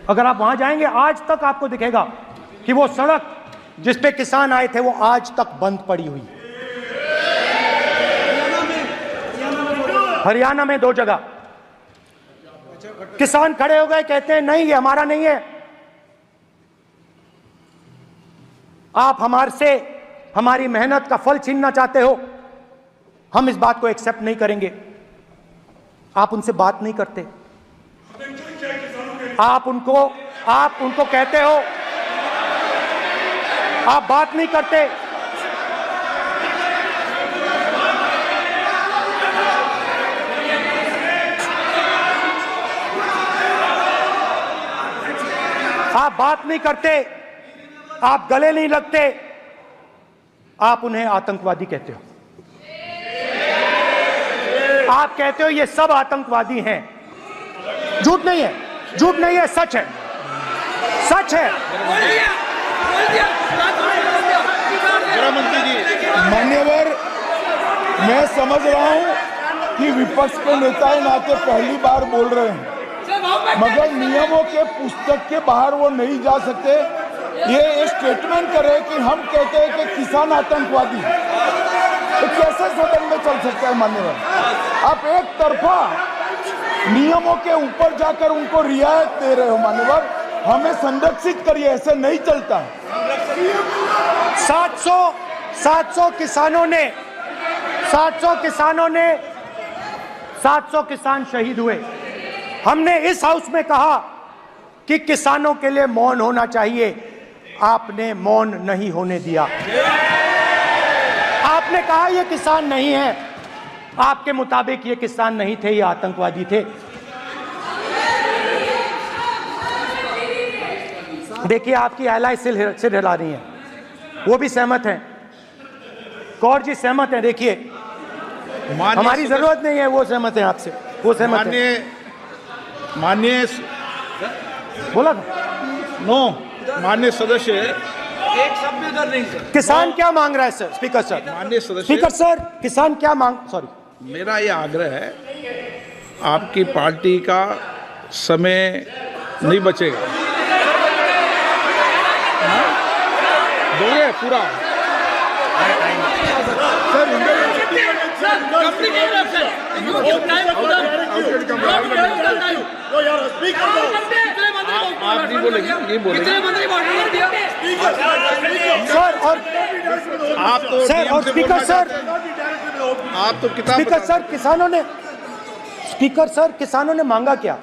अगर आप वहां जाएंगे, आज तक आपको दिखेगा कि वो सड़क जिस पे किसान आए थे, वो आज तक बंद पड़ी हुई। हरियाणा में 2 जगह किसान खड़े हो गए, कहते हैं नहीं, ये हमारा नहीं है। आप हमारी मेहनत का फल छीनना चाहते हो, हम इस बात को एक्सेप्ट नहीं करेंगे। आप उनसे बात नहीं करते, आप उनको कहते हो आप बात नहीं करते। आप बात नहीं करते, आप गले नहीं लगते, आप उन्हें आतंकवादी कहते हो। आप कहते हो ये सब आतंकवादी हैं। झूठ नहीं है, झूठ नहीं है, सच है, सच है। गृह मंत्री जी, मान्यवर, मैं समझ रहा हूं कि विपक्ष के नेता है नाते पहली बार बोल रहे हैं, मगर नियमों के पुस्तक के बाहर वो नहीं जा सकते। ये स्टेटमेंट करे कि हम कहते हैं कि किसान आतंकवादी, तो कैसे सदन में चल सकता है मान्यवर? आप एक तरफा नियमों के ऊपर जाकर उनको रियायत दे रहे हो मान्यवर। हमें संरक्षित करिए, ऐसे नहीं चलता। 700 किसान शहीद हुए। हमने इस हाउस में कहा कि किसानों के लिए मौन होना चाहिए, आपने मौन नहीं होने दिया। आपने कहा ये किसान नहीं है, आपके मुताबिक ये किसान नहीं थे, ये आतंकवादी थे। देखिए आपकी एलाई सिर हिला रही है, वो भी सहमत हैं, कौर जी सहमत हैं। देखिए हमारी जरूरत नहीं है, वो सहमत हैं आपसे, वो सहमत हैं। माननीय बोला था नो, माननीय सदस्य, एक शब्द उधर नहीं सर। किसान क्या मांग रहा है सर? स्पीकर सर, माननीय सदस्य, स्पीकर सर, किसान क्या मांग, सॉरी, मेरा ये आग्रह है, आपकी पार्टी का समय नहीं बचेगा। दोगे पूरा? आप नहीं बोलेंगे, ये बोलेंगे सर। और आप तो सर, और स्पीकर सर, आप तो किताब स्पीकर सर, किसानों ने मांगा क्या?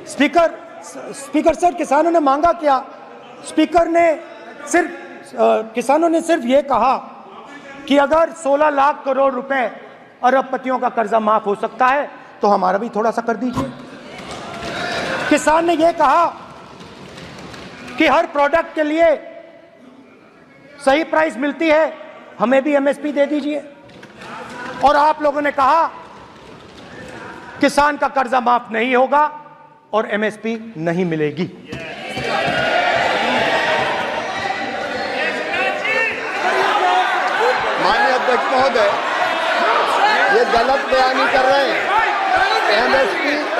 स्पीकर सर, किसानों ने मांगा क्या? स्पीकर ने सिर्फ किसानों ने सिर्फ ये कहा कि अगर 16 लाख करोड़ रुपए अरबपतियों का कर्जा माफ हो सकता है तो हमारा भी थोड़ा सा कर दीजिए। किसान ने यह कहा कि हर प्रोडक्ट के लिए सही प्राइस मिलती है, हमें भी एमएसपी दे दीजिए। और आप लोगों ने कहा किसान का कर्जा माफ नहीं होगा और एमएसपी नहीं मिलेगी। माननीय अध्यक्ष महोदय, ये गलत बयानी कर रहे हैं।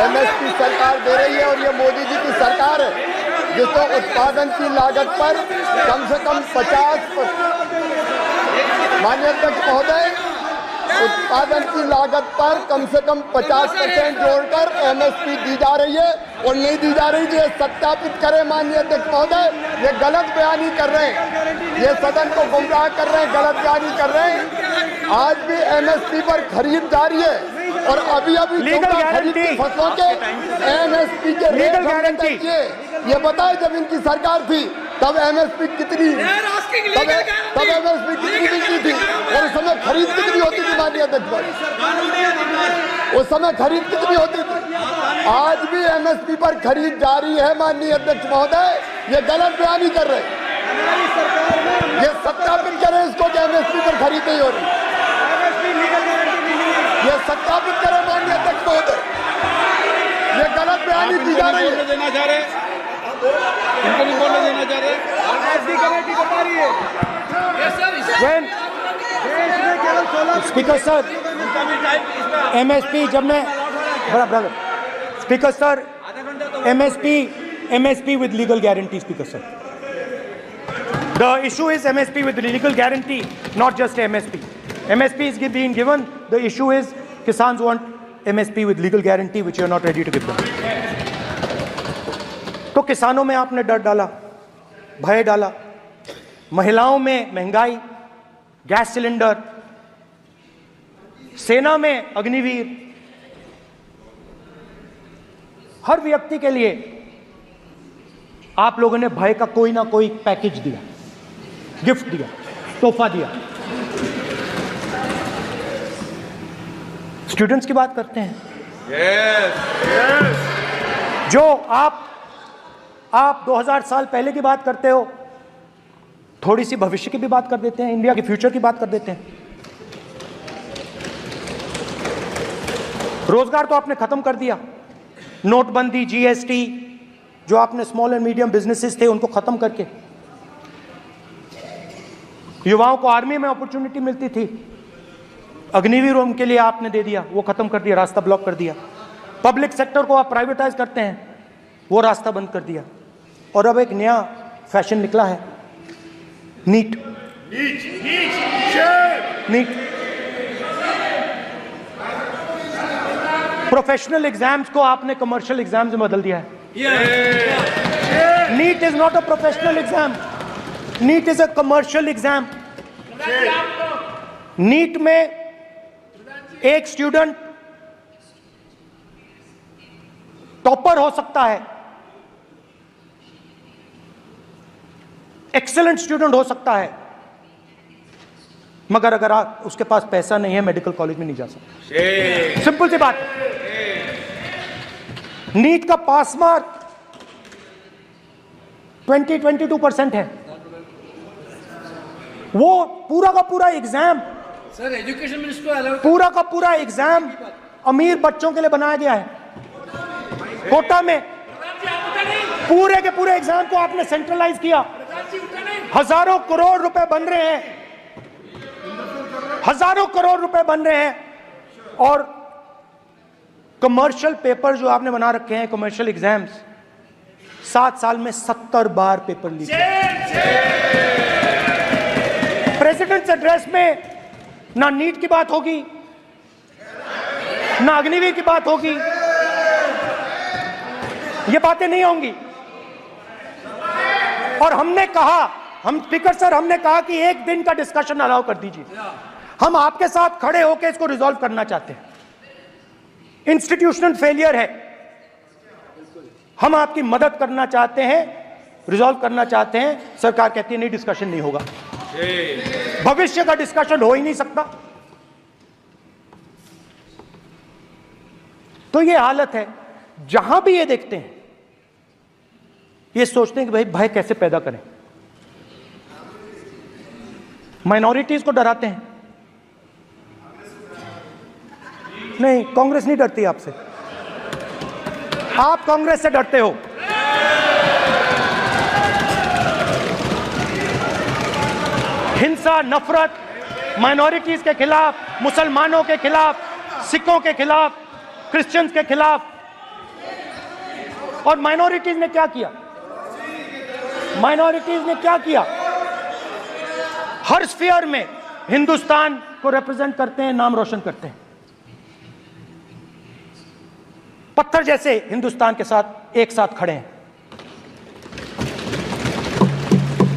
एमएसपी सरकार दे रही है और ये मोदी जी की सरकार है जिसको उत्पादन की लागत पर कम से कम 50%, माननीय अध्यक्ष महोदय, उत्पादन की लागत पर कम से कम 50% जोड़कर एमएसपी दी जा रही है और नहीं दी जा रही। ये सत्यापित करें माननीय अध्यक्ष महोदय, ये गलत बयानी कर रहे हैं, ये सदन को गुमराह कर रहे हैं, गलत बयानी कर रहे हैं। आज भी एमएसपी पर खरीद जारी है और अभी खरीद की फसलों के एमएसपी के लीगल गारंटी, ये बताए जब इनकी सरकार थी तब एमएसपी कितनी, तब एमएसपी कितनी बिकती थी और उस समय खरीद कितनी होती थी माननीय अध्यक्ष? उस समय खरीद कितनी होती थी? आज भी एमएसपी पर खरीद जारी है माननीय अध्यक्ष महोदय, ये गलत बयानी कर रहे हैं। ये सत्यापित करें इसको कि एमएसपी पर खरीद नहीं हो रही, ये सत्यापित करें माननीय अध्यक्ष महोदय, ये गलत बयानी की जा रही है। देना चाह रहे, इनको नहीं बोलने देना चाह रहे। स्पीकर सर, एमएसपी जब मैं brother speaker sir, MSP with legal guarantee, Speaker sir. The issue is MSP with legal guarantee, not just MSP. MSP is being given. The issue is Kisans want MSP with legal guarantee, which you are not ready to give them. तो किसानों में आपने डर डाला, भय डाला, महिलाओं में महंगाई, गैस सिलेंडर, सेना में अग्निवीर, हर व्यक्ति के लिए आप लोगों ने भय का कोई ना कोई पैकेज दिया। गिफ्ट दिया, तोहफा दिया। स्टूडेंट्स की बात करते हैं। जो आप 2000 साल पहले की बात करते हो, थोड़ी सी भविष्य की भी बात कर देते हैं, इंडिया के फ्यूचर की बात कर देते हैं। रोजगार तो आपने खत्म कर दिया, नोटबंदी, जीएसटी, जो आपने स्मॉल एंड मीडियम बिजनेसेस थे उनको खत्म करके। युवाओं को आर्मी में अपॉर्चुनिटी मिलती थी, अग्निवीर उनके लिए आपने दे दिया, वो खत्म कर दिया, रास्ता ब्लॉक कर दिया। पब्लिक सेक्टर को आप प्राइवेटाइज करते हैं, वो रास्ता बंद कर दिया। और अब एक नया फैशन निकला है, नीट। प्रोफेशनल एग्जाम्स को आपने कमर्शियल एग्जाम्स में बदल दिया है। NEET is not a professional exam, NEET is a commercial exam. NEET में एक स्टूडेंट टॉपर हो सकता है, एक्सीलेंट स्टूडेंट हो सकता है, मगर अगर आप उसके पास पैसा नहीं है, मेडिकल कॉलेज में नहीं जा सकता। सिंपल सी बात। नीट का पास मार्क 22% है। वो पूरा का पूरा एग्जाम, सर एजुकेशन मिनिस्टर पूरा का पूरा एग्जाम अमीर बच्चों के लिए बनाया गया है। कोटा में पूरे के पूरे एग्जाम को आपने सेंट्रलाइज किया। हजारों करोड़ रुपए बन रहे हैं, हजारों करोड़ रुपए बन रहे हैं। और कमर्शियल पेपर जो आपने बना रखे हैं, कमर्शियल एग्जाम्स, 7 साल में 70 बार पेपर लीक। प्रेसिडेंट्स एड्रेस में ना नीट की बात होगी, ना अग्निवीर की बात होगी, ये बातें नहीं होंगी। और हमने कहा, हम स्पीकर सर, हमने कहा कि एक दिन का डिस्कशन अलाउ कर दीजिए। हम आपके साथ खड़े होकर इसको रिजॉल्व करना चाहते हैं। इंस्टीट्यूशनल फेलियर है, हम आपकी मदद करना चाहते हैं, रिजॉल्व करना चाहते हैं। सरकार कहती है नहीं, डिस्कशन नहीं होगा, भविष्य का डिस्कशन हो ही नहीं सकता। तो ये हालत है। जहां भी ये देखते हैं, ये सोचते हैं कि भाई भय कैसे पैदा करें, माइनॉरिटीज को डराते हैं। नहीं, कांग्रेस नहीं डरती आपसे, आप कांग्रेस से डरते हो। हिंसा, नफरत, माइनॉरिटीज के खिलाफ, मुसलमानों के खिलाफ, सिखों के खिलाफ, क्रिश्चियंस के खिलाफ। और माइनॉरिटीज ने क्या किया? माइनॉरिटीज ने क्या किया? हर स्फीयर में हिंदुस्तान को रिप्रेजेंट करते हैं, नाम रोशन करते हैं। पत्थर जैसे हिंदुस्तान के साथ एक साथ खड़े हैं,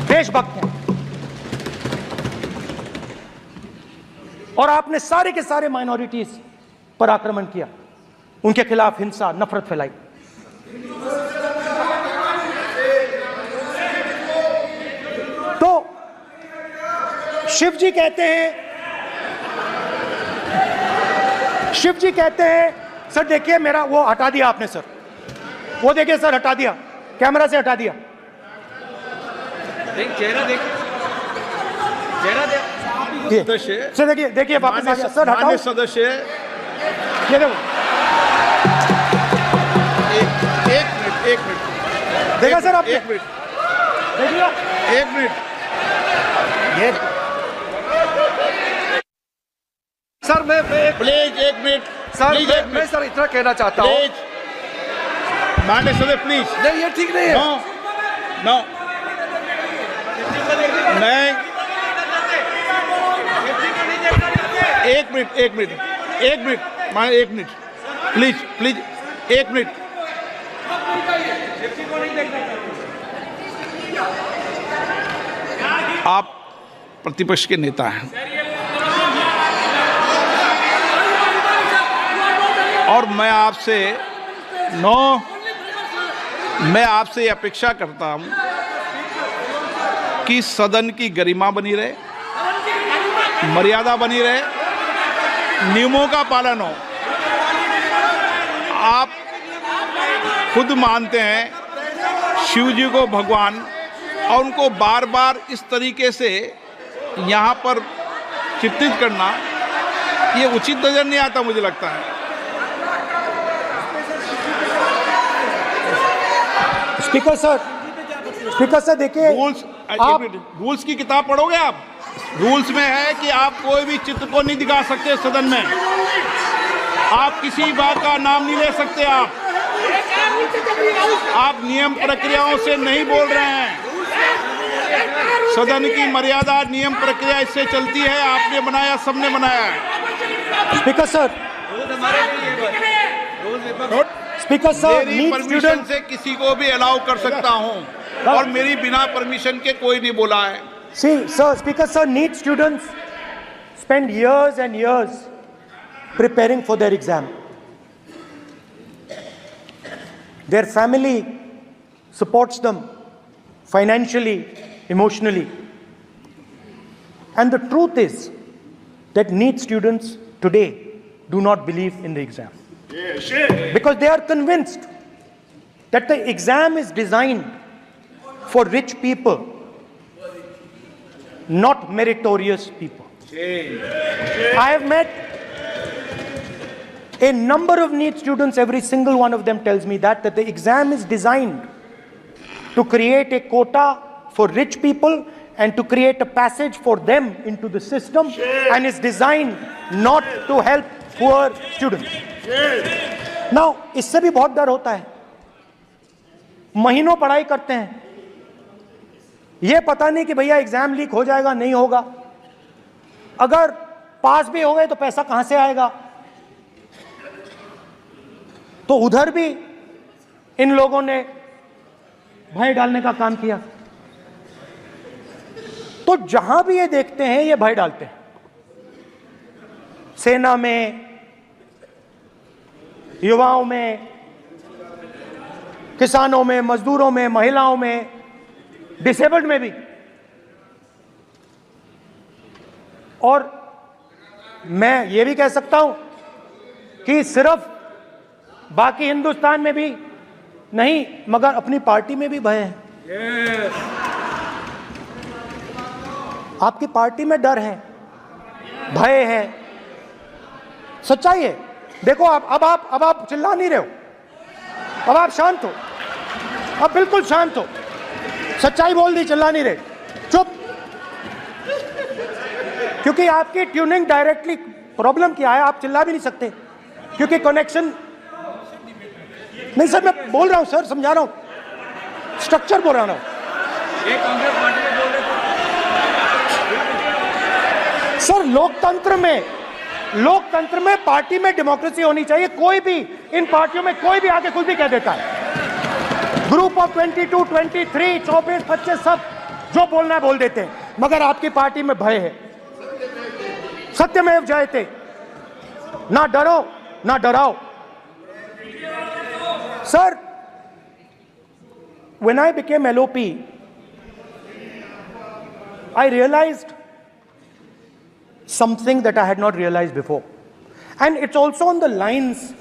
देशभक्त हैं। और आपने सारे के सारे माइनॉरिटीज पर आक्रमण किया, उनके खिलाफ हिंसा, नफरत फैलाई। तो शिव जी कहते हैं, सर देखिए मेरा वो हटा दिया आपने सर, वो देखिए सर हटा दिया, कैमरा से हटा दिया। चेहरा देख, चेहरा देख। सर देखिए वापस आ गया सर, हटाओ सदस्य। ये देखो, एक मिनट देखा सर आपने? एक मिनट देखिए, एक मिनट। ये सर मैं प्लीज एक मिनट सर प्लीज, एक मैं मिनट सर इतना कहना चाहता हूँ। प्लीज, माननीय सदस्य प्लीज। नहीं, ये ठीक नहीं है। नो नो नहीं, एक मिनट माननीय, एक मिनट प्लीज, एक मिनट। आप प्रतिपक्ष के नेता हैं और मैं आपसे अपेक्षा करता हूं कि सदन की गरिमा बनी रहे, मर्यादा बनी रहे, नियमों का पालन हो। आप खुद मानते हैं शिव जी को भगवान, और उनको बार बार इस तरीके से यहाँ पर चित्रित करना ये उचित नजर नहीं आता, मुझे लगता है। स्पीकर सर देखिए, रूल्स की किताब पढ़ोगे आप? रूल्स में है कि आप कोई भी चित्र को नहीं दिखा सकते सदन में, आप किसी बात का नाम नहीं ले सकते, आप नियम प्रक्रियाओं से नहीं बोल रहे हैं। सदन की मर्यादा, नियम प्रक्रिया इससे चलती है, आपने बनाया, सबने बनाया है। स्पीकर सर मेरी परमिशन से किसी को भी अलाउ कर सकता हूं, और मेरी बिना परमिशन के कोई नहीं बोला है। See, sir, Speaker sir, NEET students spend years and years preparing for their exam. Their family supports them financially, emotionally. And the truth is that NEET students today do not believe in the exam. Because they are convinced that the exam is designed for rich people, not meritorious people. I have met a number of NEET students, every single one of them tells me that the exam is designed to create a quota for rich people and to create a passage for them into the system, and is designed not to help poor students. Now, इससे भी बहुत डर होता है। महीनों पढ़ाई करते हैं, ये पता नहीं कि भैया एग्जाम लीक हो जाएगा, नहीं होगा, अगर पास भी हो गए तो पैसा कहां से आएगा। तो उधर भी इन लोगों ने भय डालने का काम किया। तो जहां भी ये देखते हैं ये भय डालते हैं। सेना में, युवाओं में, किसानों में, मजदूरों में, महिलाओं में, डिसेबल्ड में भी। और मैं ये भी कह सकता हूं कि सिर्फ बाकी हिंदुस्तान में भी नहीं, मगर अपनी पार्टी में भी भय है। आपकी पार्टी में डर है, भय है, सच्चाई है। देखो अब आप चिल्ला नहीं रहे हो, अब आप शांत हो, अब बिल्कुल शांत हो, सच्चाई बोल दी, चिल्ला नहीं रहे, चुप। क्योंकि आपकी ट्यूनिंग डायरेक्टली, प्रॉब्लम क्या है, आप चिल्ला भी नहीं सकते क्योंकि कनेक्शन नहीं। सर मैं बोल रहा हूं, सर समझा रहा हूं, स्ट्रक्चर बोल रहा हूं। सर लोकतंत्र में पार्टी में डेमोक्रेसी होनी चाहिए। कोई भी इन पार्टियों में कोई भी आके कुछ भी कह देता है। ग्रुप ऑफ 22, 23, 24, 25 सब जो बोलना है बोल देते हैं, मगर आपकी पार्टी में भय है। सत्यमेव जयते, ना डरो ना डराओ। Sir, when I became LOP, I realized something that I had not realized before. And it's also on the lines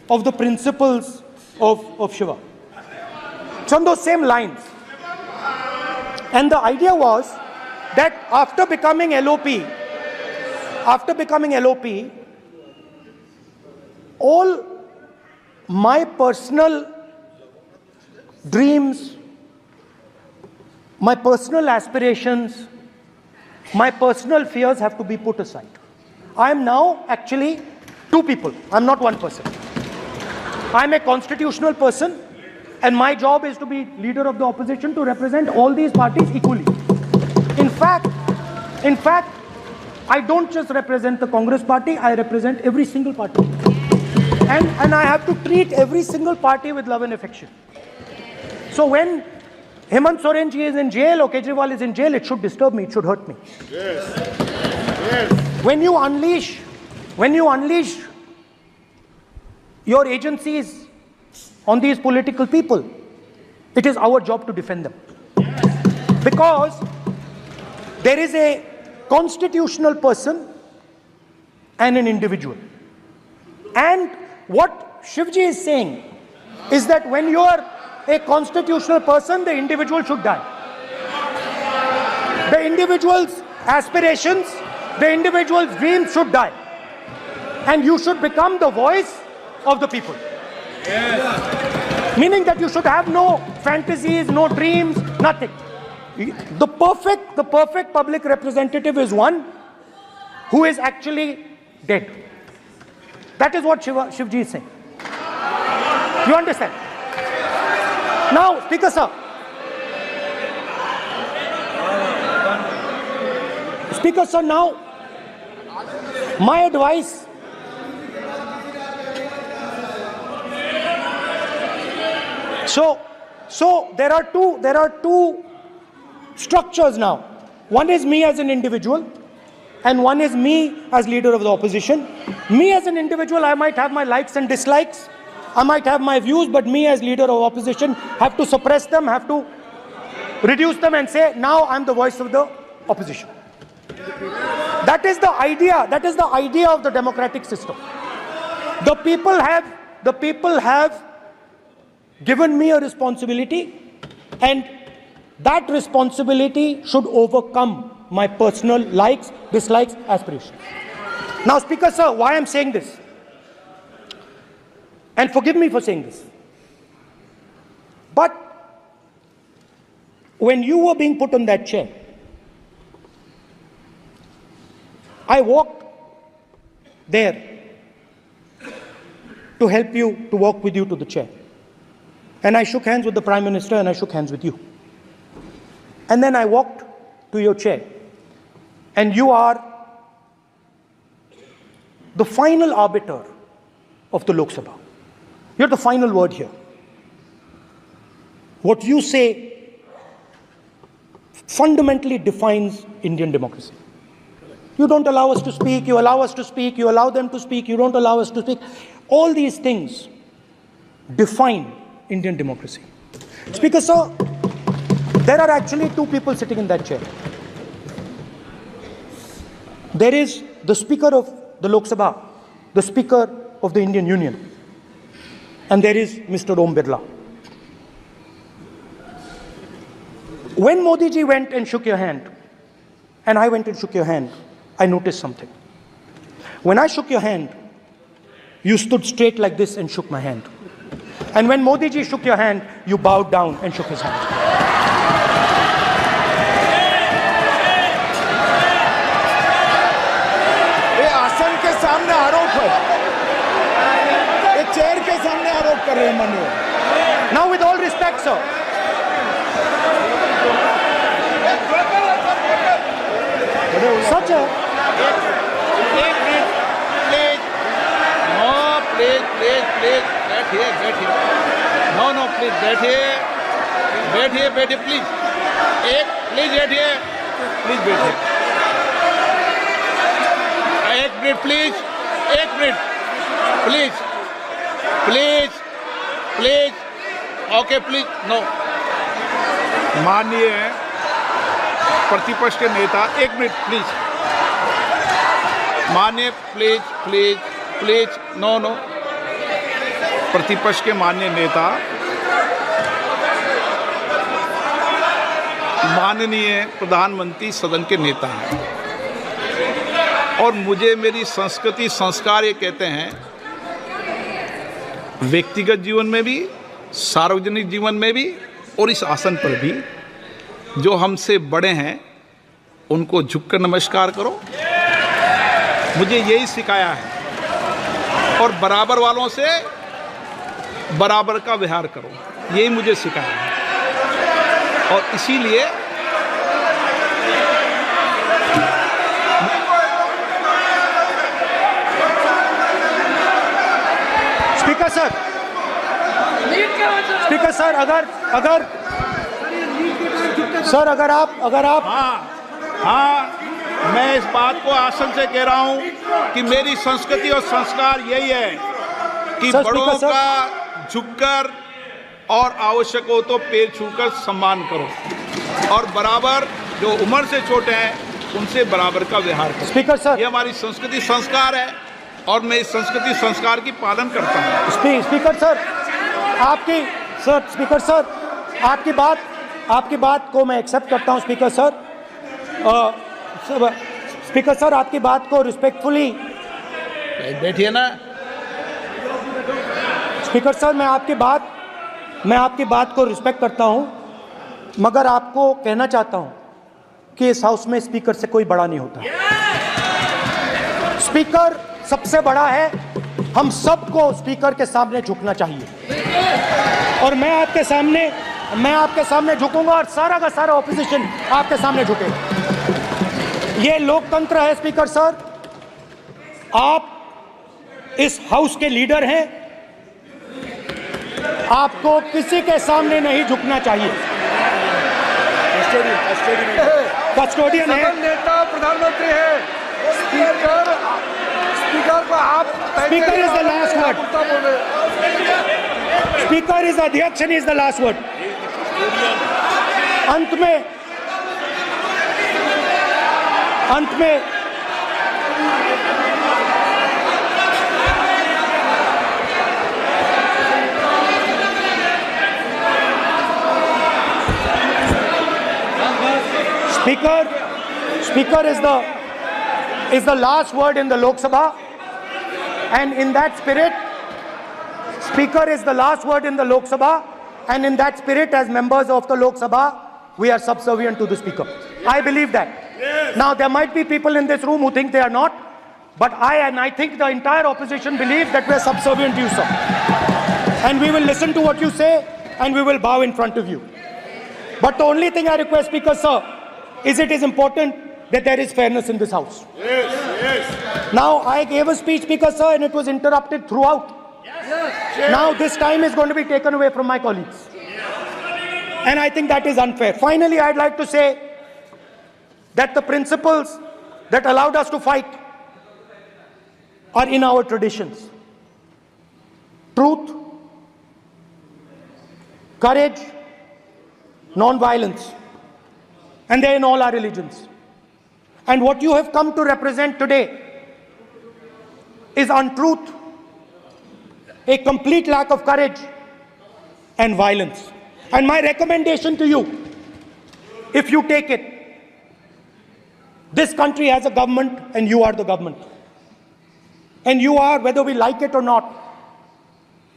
of the principles of Shiva. It's on those same lines. And the idea was that after becoming LOP, all my personal dreams, my personal aspirations, my personal fears have to be put aside. I am now actually two people. I'm not one person. I'm a constitutional person, and my job is to be leader of the opposition, to represent all these parties equally. In fact, I don't just represent the Congress party, I represent every single party. And I have to treat every single party with love and affection. So when Hemant Soren ji is in jail or Kejriwal is in jail, it should disturb me, it should hurt me. Yes. When you unleash your agencies on these political people, it is our job to defend them. Because there is a constitutional person and an individual. And what Shivji is saying is that when you are a constitutional person, the individual should die. The individual's aspirations, the individual's dreams should die. And you should become the voice of the people. Meaning that you should have no fantasies, no dreams, nothing. The perfect public representative is one who is actually dead. That is what Shivji is saying. You understand? Now, Speaker sir. Speaker sir, now, my advice So there are two structures now. One is me as an individual, and one is me as leader of the opposition. Me as an individual, I might have my likes and dislikes. I might have my views, but me as leader of opposition have to suppress them, have to reduce them and say, now I'm the voice of the opposition. That is the idea. That is the idea of the democratic system. The people have given me a responsibility, and that responsibility should overcome my personal likes, dislikes, aspirations. Now, Speaker sir, why I'm saying this, and forgive me for saying this, but when you were being put on that chair, I walked there to help you, to walk with you to the chair. And I shook hands with the Prime Minister, and I shook hands with you. And then I walked to your chair. And you are the final arbiter of the Lok Sabha. You're the final word here. What you say fundamentally defines Indian democracy. You don't allow us to speak, you allow us to speak, you allow them to speak, you don't allow us to speak. All these things define Indian democracy. Speaker sir, there are actually two people sitting in that chair. There is the Speaker of the Lok Sabha, the Speaker of the Indian Union, and there is Mr. Om Birla. When Modi ji went and shook your hand, and I went and shook your hand, I noticed something. When I shook your hand, you stood straight like this and shook my hand. And when Modi ji shook your hand, you bowed down and shook his hand. ये आसन के सामने आरोप है, ये chair के सामने आरोप कर रहे हैं माननीय। Now, with all respect, sir, such a please बैठिए प्लीज बैठिए एक minute please okay please no. माननीय प्रतिपक्ष के नेता, एक मिनट प्लीज, माननीय प्लीज नो। प्रतिपक्ष के माननीय नेता, माननीय प्रधानमंत्री सदन के नेता हैं, और मुझे मेरी संस्कृति संस्कार ये कहते हैं, व्यक्तिगत जीवन में भी, सार्वजनिक जीवन में भी, और इस आसन पर भी, जो हमसे बड़े हैं उनको झुककर नमस्कार करो। मुझे यही सिखाया है, और बराबर वालों से बराबर का व्यवहार करो, यही मुझे सिखाया है। और इसीलिए स्पीकर सर, अगर आप हाँ, मैं इस बात को आसन से कह रहा हूं कि मेरी संस्कृति और संस्कार यही है कि बड़ों का झुककर और आवश्यक हो तो पैर छूकर सम्मान करो, और बराबर जो उम्र से छोटे हैं उनसे बराबर का व्यवहार करें। स्पीकर सर, ये हमारी संस्कृति संस्कार है और मैं इस संस्कृति संस्कार की पालन करता हूँ। स्पीकर सर, स्पीकर सर, आपकी बात को मैं एक्सेप्ट करता हूँ स्पीकर सर। स्पीकर सर, आपकी बात को रिस्पेक्टफुली बैठिए ना। स्पीकर सर, मैं आपकी बात को रिस्पेक्ट करता हूं, मगर आपको कहना चाहता हूं कि इस हाउस में स्पीकर से कोई बड़ा नहीं होता। स्पीकर सबसे बड़ा है, हम सबको स्पीकर के सामने झुकना चाहिए और मैं आपके सामने झुकूंगा और सारा का सारा ऑपोजिशन आपके सामने झुकेगा। ये लोकतंत्र है स्पीकर सर, आप इस हाउस के लीडर हैं, आपको किसी के सामने नहीं झुकना चाहिए। कस्टोडियन है, नेता प्रधानमंत्री है, स्पीकर को आप speaker is the last word, speaker is अध्यक्ष and is the last word. अंत में Speaker is the last word in the Lok Sabha, and in that spirit, Speaker is the last word in the Lok Sabha, and in that spirit, as members of the Lok Sabha, we are subservient to the Speaker. I believe that. Yes. Now, there might be people in this room who think they are not, but I think the entire opposition believes that we are subservient to you, sir. And we will listen to what you say, and we will bow in front of you. But the only thing I request, Speaker, sir, is it is important that there is fairness in this house. Yes. Now, I gave a speech, Speaker, sir, and it was interrupted throughout. Yes. Now, this time is going to be taken away from my colleagues. And I think that is unfair. Finally, I'd like to say that the principles that allowed us to fight are in our traditions. Truth, courage, non-violence. And they're in all our religions. And what you have come to represent today is untruth, a complete lack of courage, and violence. And my recommendation to you, if you take it, this country has a government and you are the government. And you are, whether we like it or not,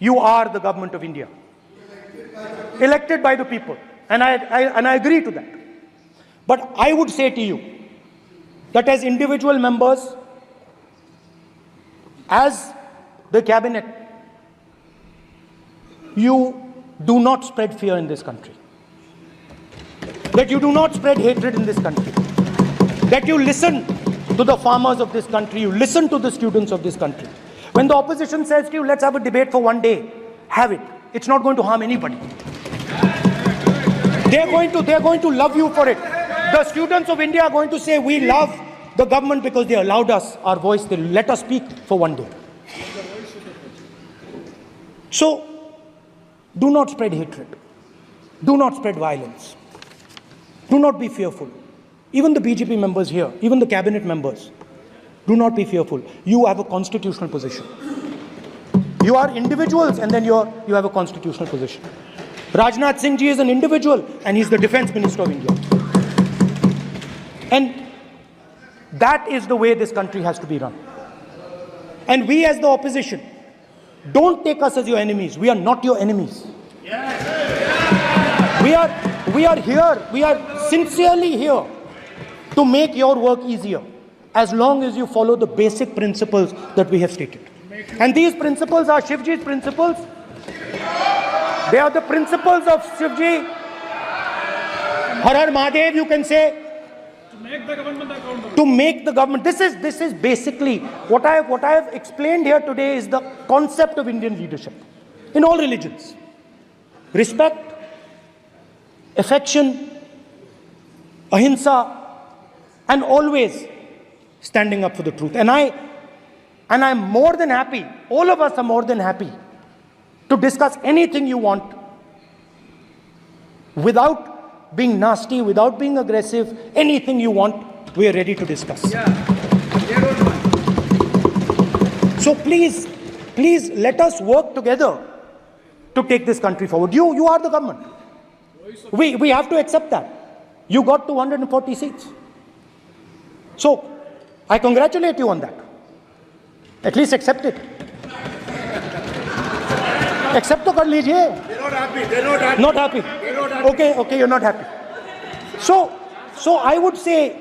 you are the government of India. Elected by the people. And I agree to that. But I would say to you that as individual members, as the cabinet, you do not spread fear in this country. That you do not spread hatred in this country. That you listen to the farmers of this country, you listen to the students of this country. When the opposition says to you, let's have a debate for one day, have it. It's not going to harm anybody. They're going to love you for it. The students of India are going to say, we love the government because they allowed us our voice, they let us speak for one day. So, do not spread hatred. Do not spread violence. Do not be fearful. Even the BJP members here, even the cabinet members, do not be fearful. You have a constitutional position. You are individuals and then you have a constitutional position. Rajnath Singh ji is an individual and he's the defense minister of India. And that is the way this country has to be run. And we as the opposition, don't take us as your enemies. We are not your enemies. We are here, we are sincerely here to make your work easier as long as you follow the basic principles that we have stated. And these principles are Shivji's principles. They are the principles of Shivji. Har Har Mahadev, you can say. To make the government. This is basically what I have explained here today is the concept of Indian leadership in all religions. Respect, affection, ahimsa, and always standing up for the truth. And I'm more than happy, all of us are more than happy to discuss anything you want without being nasty, without being aggressive, anything you want, we are ready to discuss. So please, please let us work together to take this country forward. You are the government. We have to accept that. You got 240 seats. So I congratulate you on that. At least accept it. Accept to kar lijiye. They're not happy. They're not happy. Not happy. They're not happy. Okay, you're not happy. So I would say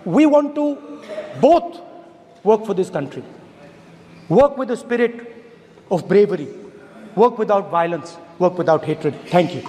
we want to both work for this country. Work with the spirit of bravery. Work without violence. Work without hatred. Thank you.